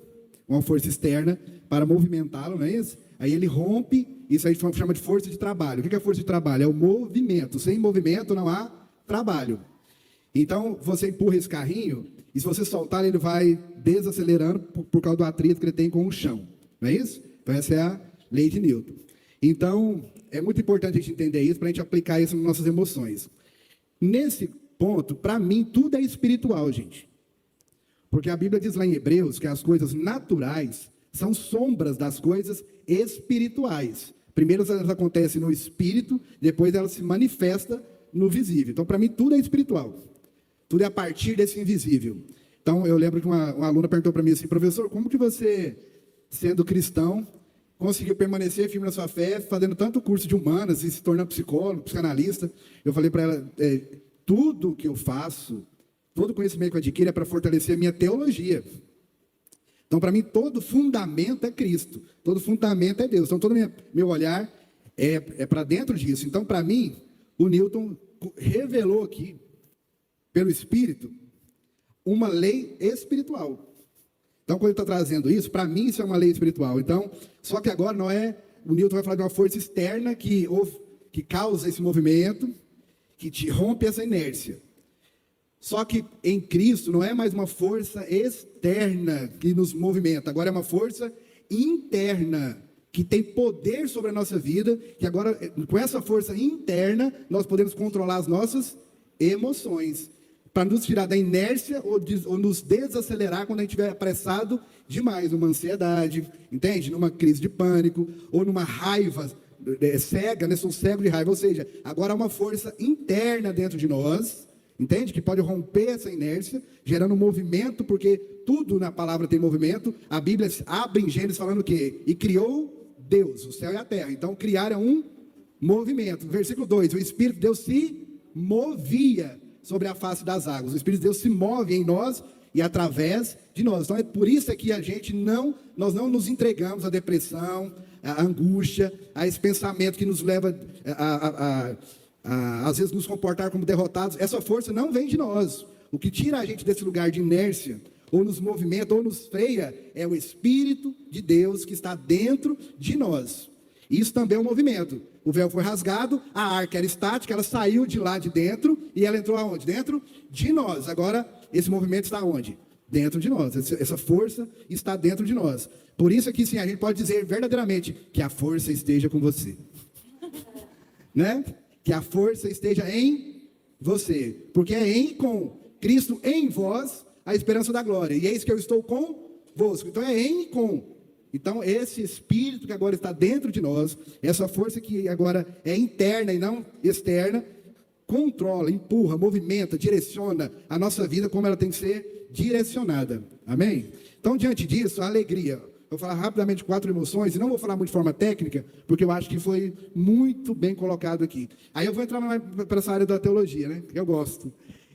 externa para movimentá-lo, não é isso? Aí ele rompe, isso aí chama de força de trabalho. O que é força de trabalho? É o movimento. Sem movimento não há trabalho. Então, você empurra esse carrinho, e se você soltar, ele vai desacelerando por causa do atrito que ele tem com o chão. Não é isso? Então, essa é a lei de Newton. Então, é muito importante a gente entender isso, para a gente aplicar isso nas nossas emoções. Nesse ponto, para mim, tudo é espiritual, gente. Porque a Bíblia diz lá em Hebreus que as coisas naturais são sombras das coisas espirituais. Primeiro elas acontecem no espírito, depois elas se manifestam no visível. Então, para mim, tudo é espiritual. Tudo é a partir desse invisível. Então, eu lembro que uma aluna perguntou para mim assim: professor, como que você, sendo cristão, conseguiu permanecer firme na sua fé, fazendo tanto curso de humanas e se tornando psicólogo, psicanalista? Eu falei para ela, tudo que eu faço, todo conhecimento que eu adquiro é para fortalecer a minha teologia. Então, para mim, todo fundamento é Cristo. Todo fundamento é Deus. Então, todo meu olhar é para dentro disso. Então, para mim, o Newton revelou aqui, pelo Espírito, uma lei espiritual. Então, quando ele está trazendo isso, para mim, isso é uma lei espiritual. Então, só que agora não é... O Newton vai falar de uma força externa que causa esse movimento, que te rompe essa inércia. Só que em Cristo não é mais uma força externa que nos movimenta, agora é uma força interna, que tem poder sobre a nossa vida, que agora, com essa força interna, nós podemos controlar as nossas emoções, para nos tirar da inércia ou nos desacelerar quando a gente estiver apressado demais, numa ansiedade, entende? Numa crise de pânico, ou numa raiva cega, né? Sou cego de raiva, ou seja, agora há uma força interna dentro de nós, entende? Que pode romper essa inércia, gerando um movimento, porque tudo na palavra tem movimento. A Bíblia abre em Gênesis falando o quê? E criou Deus, o céu e a terra. Então, criar é um movimento. Versículo 2, o Espírito de Deus se movia sobre a face das águas. O Espírito de Deus se move em nós e através de nós. Então, é por isso que nós não nos entregamos à depressão, à angústia, a esse pensamento que nos leva às vezes nos comportar como derrotados. Essa força não vem de nós. O que tira a gente desse lugar de inércia, ou nos movimenta, ou nos freia, é o Espírito de Deus que está dentro de nós. Isso também é um movimento. O véu foi rasgado, a arca era estática, ela saiu de lá de dentro, e ela entrou aonde? Dentro de nós. Agora, esse movimento está onde? Dentro de nós. Essa força está dentro de nós. Por isso que sim, a gente pode dizer verdadeiramente que a força esteja com você. Né? Que a força esteja em você, porque é com Cristo em vós a esperança da glória, e eis que eu estou convosco. Então é com Então, esse espírito que agora está dentro de nós, essa força que agora é interna e não externa, controla, empurra, movimenta, direciona a nossa vida como ela tem que ser direcionada. Amém? Então, diante disso, a alegria. Eu vou falar rapidamente 4 emoções, e não vou falar muito de forma técnica, porque eu acho que foi muito bem colocado aqui. Aí eu vou entrar mais para essa área da teologia, né? Que eu gosto.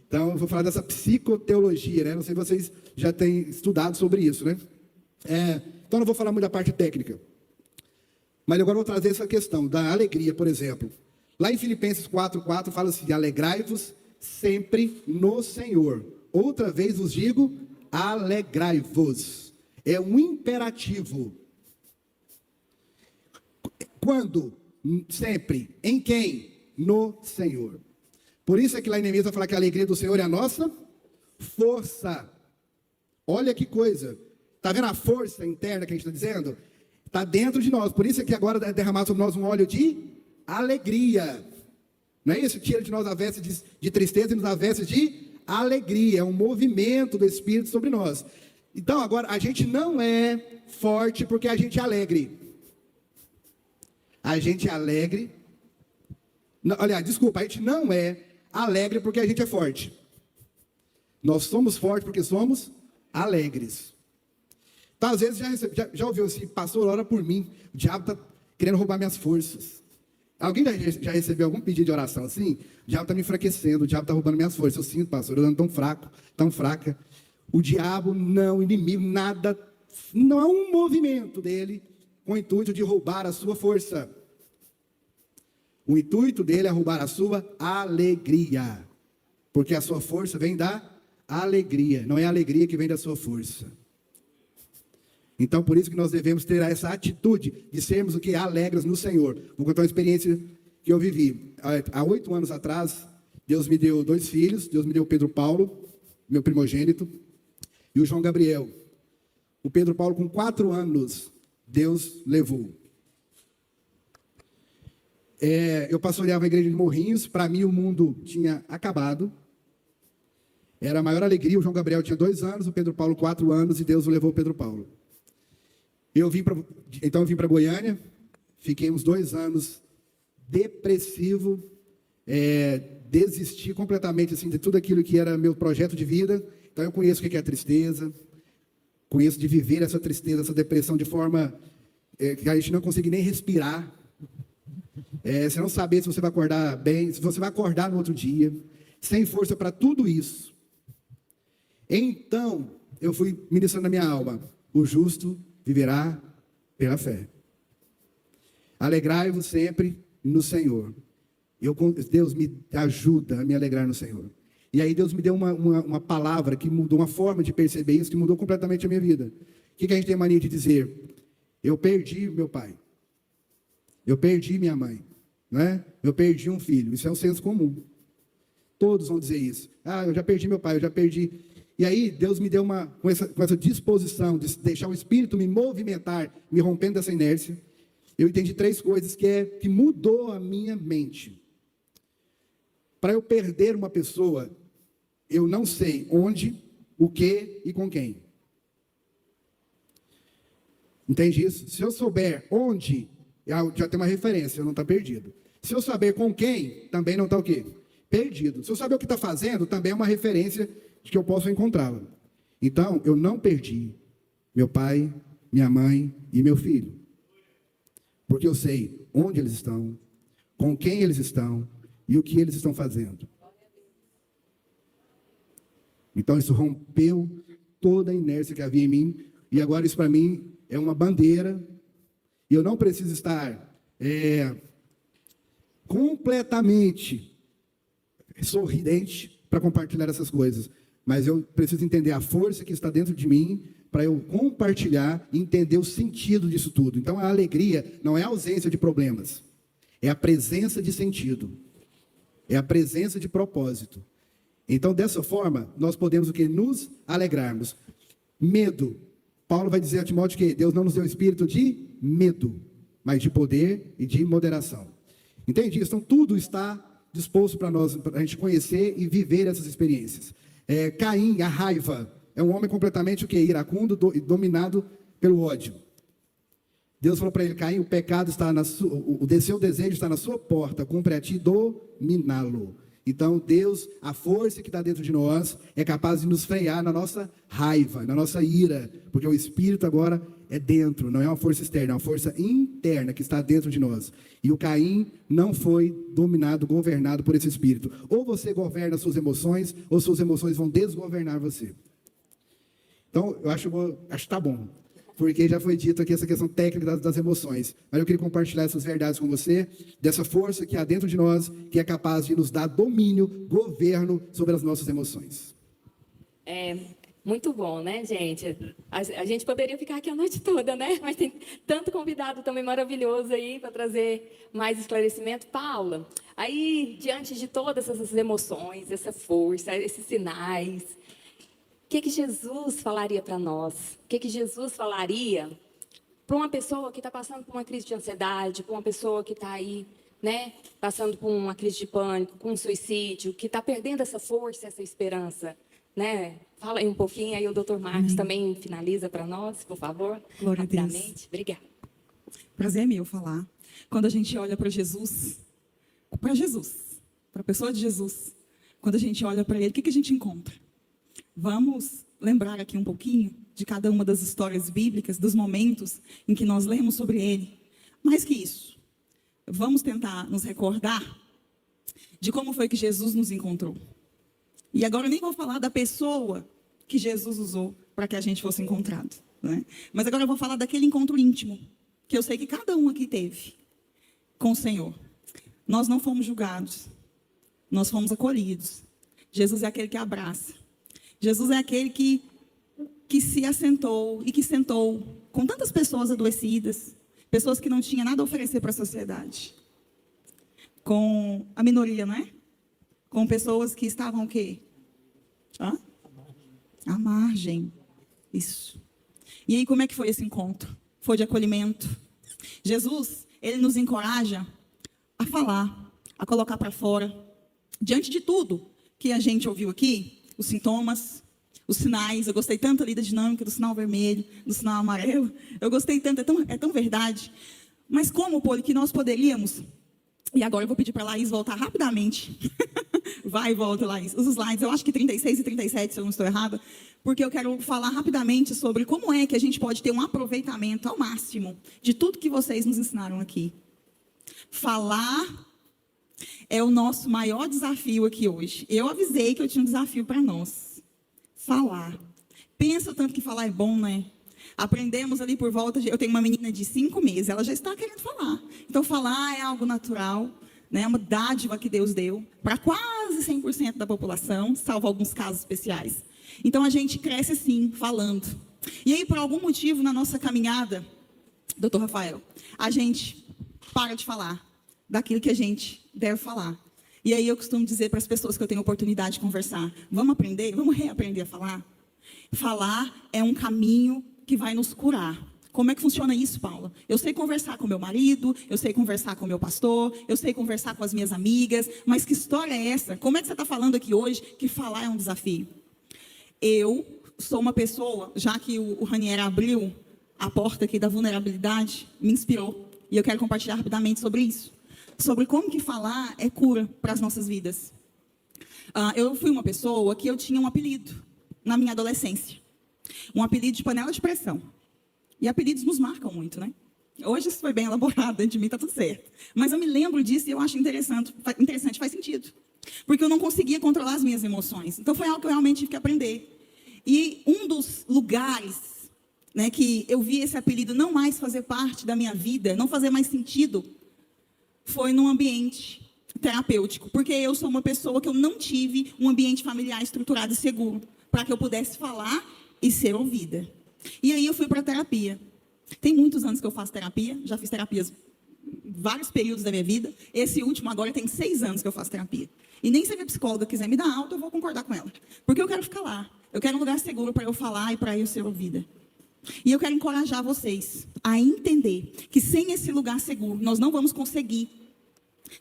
Então, eu vou falar dessa psicoteologia, né? Não sei se vocês já têm estudado sobre isso, né? Então, não vou falar muito da parte técnica. Mas agora eu vou trazer essa questão da alegria, por exemplo. Lá em Filipenses 4:4 fala assim: alegrai-vos sempre no Senhor. Outra vez vos digo, alegrai-vos. É um imperativo. Quando? Sempre. Em quem? No Senhor. Por isso é que lá em Neemias vai falar que a alegria do Senhor é a nossa força. Olha que coisa. Está vendo a força interna que a gente está dizendo? Está dentro de nós. Por isso é que agora é derramado sobre nós um óleo de alegria. Não é isso? Tira de nós a veste de tristeza e nos dá a veste de alegria. É um movimento do Espírito sobre nós. Então agora a gente não é forte porque a gente é alegre. A gente é alegre. Não, aliás, desculpa, a gente não é alegre porque a gente é forte. Nós somos fortes porque somos alegres. Então, às vezes, já ouviu assim: pastor, ora por mim, o diabo está querendo roubar minhas forças. Alguém já recebeu algum pedido de oração assim? O diabo está me enfraquecendo, o diabo está roubando minhas forças. Eu sinto, pastor, eu ando tão fraco, tão fraca. O diabo não, o inimigo, nada, não há um movimento dele com o intuito de roubar a sua força. O intuito dele é roubar a sua alegria. Porque a sua força vem da alegria, não é a alegria que vem da sua força. Então, por isso que nós devemos ter essa atitude de sermos o que? Alegres no Senhor. Vou contar uma experiência que eu vivi. Há 8 anos atrás, Deus me deu 2 filhos. Deus me deu o Pedro Paulo, meu primogênito, e o João Gabriel. O Pedro Paulo, com 4 anos, Deus levou. Eu pastoreava a igreja de Morrinhos. Para mim, o mundo tinha acabado. Era a maior alegria. O João Gabriel tinha 2 anos, o Pedro Paulo 4 anos, e Deus levou o Pedro Paulo. Então eu vim para Goiânia, fiquei uns 2 anos depressivo, desisti completamente assim, de tudo aquilo que era meu projeto de vida. Então eu conheço o que é a tristeza, conheço de viver essa tristeza, essa depressão de forma que a gente não consegue nem respirar. Você não saber se você vai acordar bem, se você vai acordar no outro dia, sem força para tudo isso. Então eu fui ministrando na minha alma: o justo viverá pela fé. Alegrai-vos sempre no Senhor. Deus me ajuda a me alegrar no Senhor. E aí Deus me deu uma palavra que mudou, uma forma de perceber isso, que mudou completamente a minha vida. O que a gente tem mania de dizer? Eu perdi meu pai. Eu perdi minha mãe. Não é? Eu perdi um filho. Isso é um senso comum. Todos vão dizer isso. Eu já perdi meu pai, eu já perdi. E aí Deus me deu com essa disposição de deixar o Espírito me movimentar, me rompendo dessa inércia. Eu entendi 3 coisas que mudou a minha mente. Para eu perder uma pessoa, eu não sei onde, o que e com quem. Entende isso? Se eu souber onde, já tem uma referência, eu não estou perdido. Se eu saber com quem, também não está o quê? Perdido. Se eu saber o que está fazendo, também é uma referência de que eu posso encontrá-la. Então, eu não perdi meu pai, minha mãe e meu filho. Porque eu sei onde eles estão, com quem eles estão e o que eles estão fazendo. Então, isso rompeu toda a inércia que havia em mim. E agora isso para mim é uma bandeira. E eu não preciso estar completamente sorridente para compartilhar essas coisas. Mas eu preciso entender a força que está dentro de mim para eu compartilhar e entender o sentido disso tudo. Então, a alegria não é a ausência de problemas. É a presença de sentido. É a presença de propósito. Então, dessa forma, nós podemos o quê? Nos alegrarmos. Medo. Paulo vai dizer a Timóteo que Deus não nos deu espírito de medo, mas de poder e de moderação. Entende isso? Então, tudo está disposto para nós, para a gente conhecer e viver essas experiências. Caim, a raiva, é um homem completamente o quê? Iracundo e dominado pelo ódio. Deus falou para ele: Caim, o pecado está na sua, o seu desejo está na sua porta, cumpre a ti dominá-lo. Então, Deus, a força que está dentro de nós, é capaz de nos frear na nossa raiva, na nossa ira, porque o Espírito agora é dentro, não é uma força externa, é uma força interna que está dentro de nós. E o Caim não foi dominado, governado por esse Espírito. Ou você governa suas emoções, ou suas emoções vão desgovernar você. Então, eu acho que tá bom, porque já foi dito aqui essa questão técnica das emoções. Mas eu queria compartilhar essas verdades com você, dessa força que há dentro de nós, que é capaz de nos dar domínio, governo sobre as nossas emoções. Muito bom, né, gente? A gente poderia ficar aqui a noite toda, né? Mas tem tanto convidado também maravilhoso aí para trazer mais esclarecimento. Paula, aí, diante de todas essas emoções, essa força, esses sinais, o que Jesus falaria para nós? O que Jesus falaria para uma pessoa que está passando por uma crise de ansiedade, para uma pessoa que está aí, né, passando por uma crise de pânico, com um suicídio, que está perdendo essa força, essa esperança, né? Fala aí um pouquinho, aí o Dr. Marcos também finaliza para nós, por favor. Glória a Deus. Rapidamente. Obrigada. Prazer é meu falar. Quando a gente olha para Jesus, para a pessoa de Jesus, quando a gente olha para ele, o que a gente encontra? Vamos lembrar aqui um pouquinho de cada uma das histórias bíblicas, dos momentos em que nós lemos sobre ele. Mais que isso, vamos tentar nos recordar de como foi que Jesus nos encontrou. E agora eu nem vou falar da pessoa que Jesus usou para que a gente fosse encontrado, né? Mas agora eu vou falar daquele encontro íntimo, que eu sei que cada um aqui teve com o Senhor. Nós não fomos julgados, nós fomos acolhidos. Jesus é aquele que abraça. Jesus é aquele que se assentou e que sentou com tantas pessoas adoecidas, pessoas que não tinham nada a oferecer para a sociedade. Com a minoria, não é? Com pessoas que estavam o quê? À margem. Isso. E aí, como é que foi esse encontro? Foi de acolhimento. Jesus, ele nos encoraja a falar, a colocar para fora. Diante de tudo que a gente ouviu aqui, os sintomas, os sinais, eu gostei tanto ali da dinâmica do sinal vermelho, do sinal amarelo. Eu gostei tanto, é tão verdade. Mas como, Poli, que nós poderíamos... E agora eu vou pedir para a Laís voltar rapidamente. Vai e volta, Laís. Os slides, eu acho que 36 e 37, se eu não estou errada, porque eu quero falar rapidamente sobre como é que a gente pode ter um aproveitamento ao máximo de tudo que vocês nos ensinaram aqui. Falar é o nosso maior desafio aqui hoje. Eu avisei que eu tinha um desafio para nós. Falar. Pensa o tanto que falar é bom, né? Aprendemos ali por volta de... Eu tenho uma menina de 5 meses, ela já está querendo falar. Então, falar é algo natural, né? É uma dádiva que Deus deu para quase 100% da população, salvo alguns casos especiais. Então, a gente cresce assim, falando. E aí, por algum motivo, na nossa caminhada, Dr. Rafael, a gente para de falar daquilo que a gente deve falar. E aí, eu costumo dizer para as pessoas que eu tenho oportunidade de conversar, vamos aprender, vamos reaprender a falar? Falar é um caminho que vai nos curar. Como é que funciona isso, Paula? Eu sei conversar com meu marido, eu sei conversar com meu pastor, eu sei conversar com as minhas amigas, mas que história é essa? Como é que você está falando aqui hoje que falar é um desafio? Eu sou uma pessoa, já que o Ranieri abriu a porta aqui da vulnerabilidade, me inspirou. E eu quero compartilhar rapidamente sobre isso. Sobre como que falar é cura para as nossas vidas. Eu fui uma pessoa que eu tinha um apelido na minha adolescência. Um apelido de panela de pressão. E apelidos nos marcam muito, né? Hoje isso foi bem elaborado, dentro de mim está tudo certo. Mas eu me lembro disso e eu acho interessante, faz sentido. Porque eu não conseguia controlar as minhas emoções. Então foi algo que eu realmente tive que aprender. E um dos lugares, né, que eu vi esse apelido não mais fazer parte da minha vida, não fazer mais sentido, foi num ambiente terapêutico. Porque eu sou uma pessoa que eu não tive um ambiente familiar estruturado e seguro para que eu pudesse falar e ser ouvida. E aí eu fui para a terapia. Tem muitos anos que eu faço terapia, já fiz terapias em vários períodos da minha vida. Esse último agora tem 6 anos que eu faço terapia. E nem se a minha psicóloga quiser me dar alta, eu vou concordar com ela. Porque eu quero ficar lá. Eu quero um lugar seguro para eu falar e para eu ser ouvida. E eu quero encorajar vocês a entender que sem esse lugar seguro, nós não vamos conseguir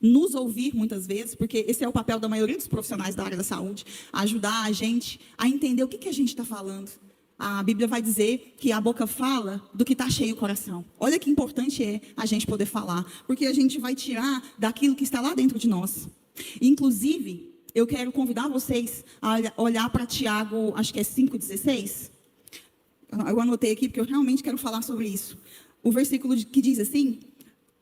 nos ouvir muitas vezes, porque esse é o papel da maioria dos profissionais da área da saúde, ajudar a gente a entender o que a gente está falando. A Bíblia vai dizer que a boca fala do que está cheio o coração. Olha que importante é a gente poder falar, porque a gente vai tirar daquilo que está lá dentro de nós. Inclusive, eu quero convidar vocês a olhar para Tiago, acho que é 5,16. Eu anotei aqui porque eu realmente quero falar sobre isso. O versículo que diz assim: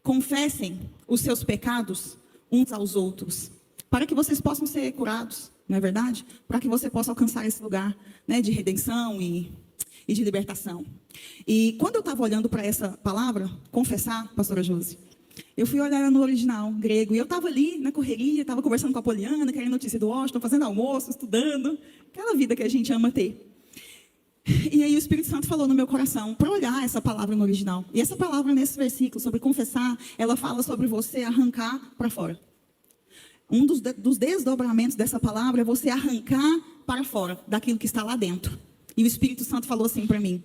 confessem os seus pecados uns aos outros, para que vocês possam ser curados, não é verdade? Para que você possa alcançar esse lugar, né, de redenção e de libertação. E quando eu estava olhando para essa palavra, confessar, pastora Josi, eu fui olhar no original grego, e eu estava ali na correria, estava conversando com a Poliana, querendo notícia do Washington, fazendo almoço, estudando, aquela vida que a gente ama ter. E aí o Espírito Santo falou no meu coração para olhar essa palavra no original. E essa palavra nesse versículo, sobre confessar, ela fala sobre você arrancar para fora. Um dos desdobramentos dessa palavra é você arrancar para fora daquilo que está lá dentro. E o Espírito Santo falou assim para mim: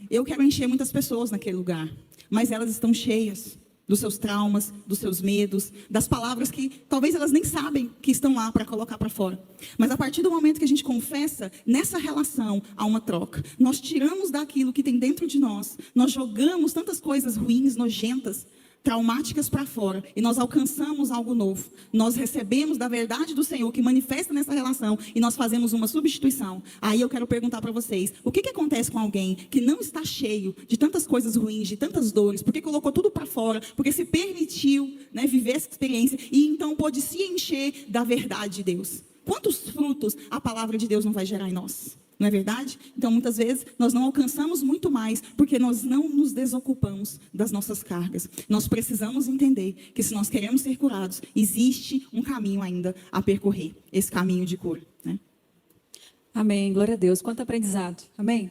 eu quero encher muitas pessoas naquele lugar, mas elas estão cheias dos seus traumas, dos seus medos, das palavras que talvez elas nem sabem que estão lá para colocar para fora. Mas a partir do momento que a gente confessa, nessa relação há uma troca. Nós tiramos daquilo que tem dentro de nós, nós jogamos tantas coisas ruins, nojentas, traumáticas para fora, e nós alcançamos algo novo. Nós recebemos da verdade do Senhor que manifesta nessa relação, e nós fazemos uma substituição. Aí eu quero perguntar para vocês: o que acontece com alguém que não está cheio de tantas coisas ruins, de tantas dores, porque colocou tudo para fora, porque se permitiu, né, viver essa experiência, e então pôde se encher da verdade de Deus? Quantos frutos a palavra de Deus não vai gerar em nós? Não é verdade? Então, muitas vezes, nós não alcançamos muito mais, porque nós não nos desocupamos das nossas cargas. Nós precisamos entender que, se nós queremos ser curados, existe um caminho ainda a percorrer, esse caminho de cura, né? Amém, glória a Deus. Quanto aprendizado, amém?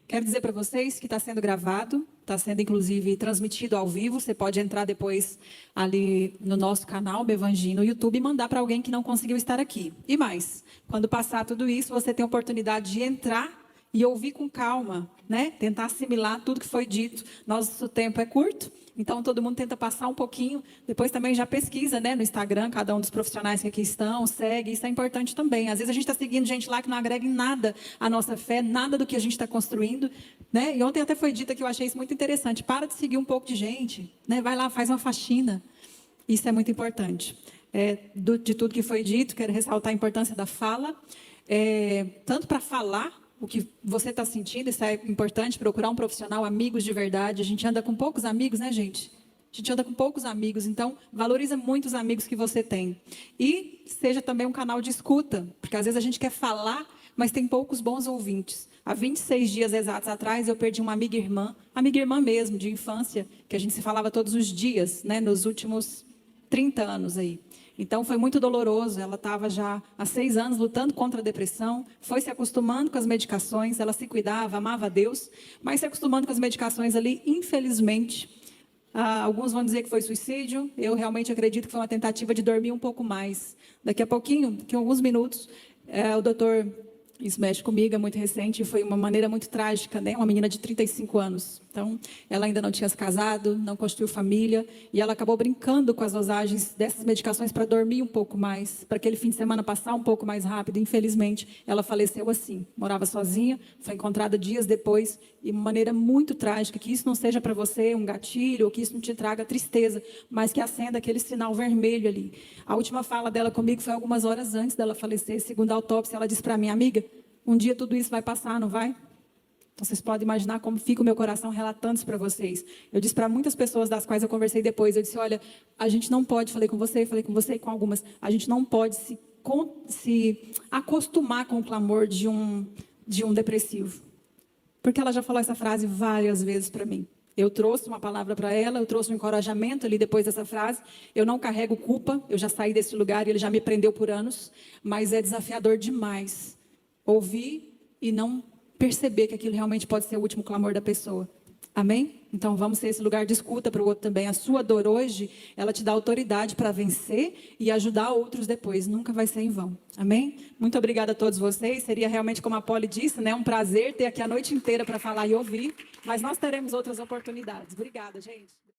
Quero dizer para vocês que está sendo gravado, está sendo inclusive transmitido ao vivo. Você pode entrar depois ali no nosso canal, Bevangi, no YouTube, e mandar para alguém que não conseguiu estar aqui. E mais, quando passar tudo isso, você tem a oportunidade de entrar e ouvir com calma, né? Tentar assimilar tudo que foi dito. Nosso tempo é curto, então todo mundo tenta passar um pouquinho. Depois também já pesquisa, né, no Instagram, cada um dos profissionais que aqui estão, segue. Isso é importante também. Às vezes a gente está seguindo gente lá que não agrega em nada a nossa fé, nada do que a gente está construindo, né? E ontem até foi dito que eu achei isso muito interessante: para de seguir um pouco de gente, né? Vai lá, faz uma faxina. Isso é muito importante. De tudo que foi dito, quero ressaltar a importância da fala, tanto para falar o que você está sentindo. Isso é importante, procurar um profissional, amigos de verdade. A gente anda com poucos amigos, né, gente? A gente anda com poucos amigos, então valoriza muito os amigos que você tem. E seja também um canal de escuta, porque às vezes a gente quer falar, mas tem poucos bons ouvintes. Há 26 dias exatos atrás, eu perdi uma amiga irmã mesmo, de infância, que a gente se falava todos os dias, né, nos últimos 30 anos aí. Então, foi muito doloroso. Ela estava já há 6 anos lutando contra a depressão, foi se acostumando com as medicações, ela se cuidava, amava a Deus, mas se acostumando com as medicações ali, infelizmente, alguns vão dizer que foi suicídio. Eu realmente acredito que foi uma tentativa de dormir um pouco mais. Daqui a pouquinho, daqui a alguns minutos, o doutor... Isso mexe comigo, é muito recente, foi uma maneira muito trágica, né? Uma menina de 35 anos. Então, ela ainda não tinha se casado, não construiu família, e ela acabou brincando com as dosagens dessas medicações para dormir um pouco mais, para aquele fim de semana passar um pouco mais rápido. Infelizmente, ela faleceu assim. Morava sozinha, foi encontrada dias depois, e de uma maneira muito trágica. Que isso não seja para você um gatilho, ou que isso não te traga tristeza, mas que acenda aquele sinal vermelho ali. A última fala dela comigo foi algumas horas antes dela falecer. Segundo a autópsia, ela disse para mim: amiga, um dia tudo isso vai passar, não vai? Então, vocês podem imaginar como fica o meu coração relatando isso para vocês. Eu disse para muitas pessoas das quais eu conversei depois, eu disse: olha, a gente não pode, falei com você e com algumas, a gente não pode se acostumar com o clamor de um depressivo. Porque ela já falou essa frase várias vezes para mim. Eu trouxe uma palavra para ela, eu trouxe um encorajamento ali depois dessa frase. Eu não carrego culpa, eu já saí desse lugar e ele já me prendeu por anos, mas é desafiador demais ouvir e não perceber que aquilo realmente pode ser o último clamor da pessoa. Amém? Então, vamos ser esse lugar de escuta para o outro também. A sua dor hoje, ela te dá autoridade para vencer e ajudar outros depois. Nunca vai ser em vão. Amém? Muito obrigada a todos vocês. Seria realmente, como a Polly disse, né, um prazer ter aqui a noite inteira para falar e ouvir. Mas nós teremos outras oportunidades. Obrigada, gente.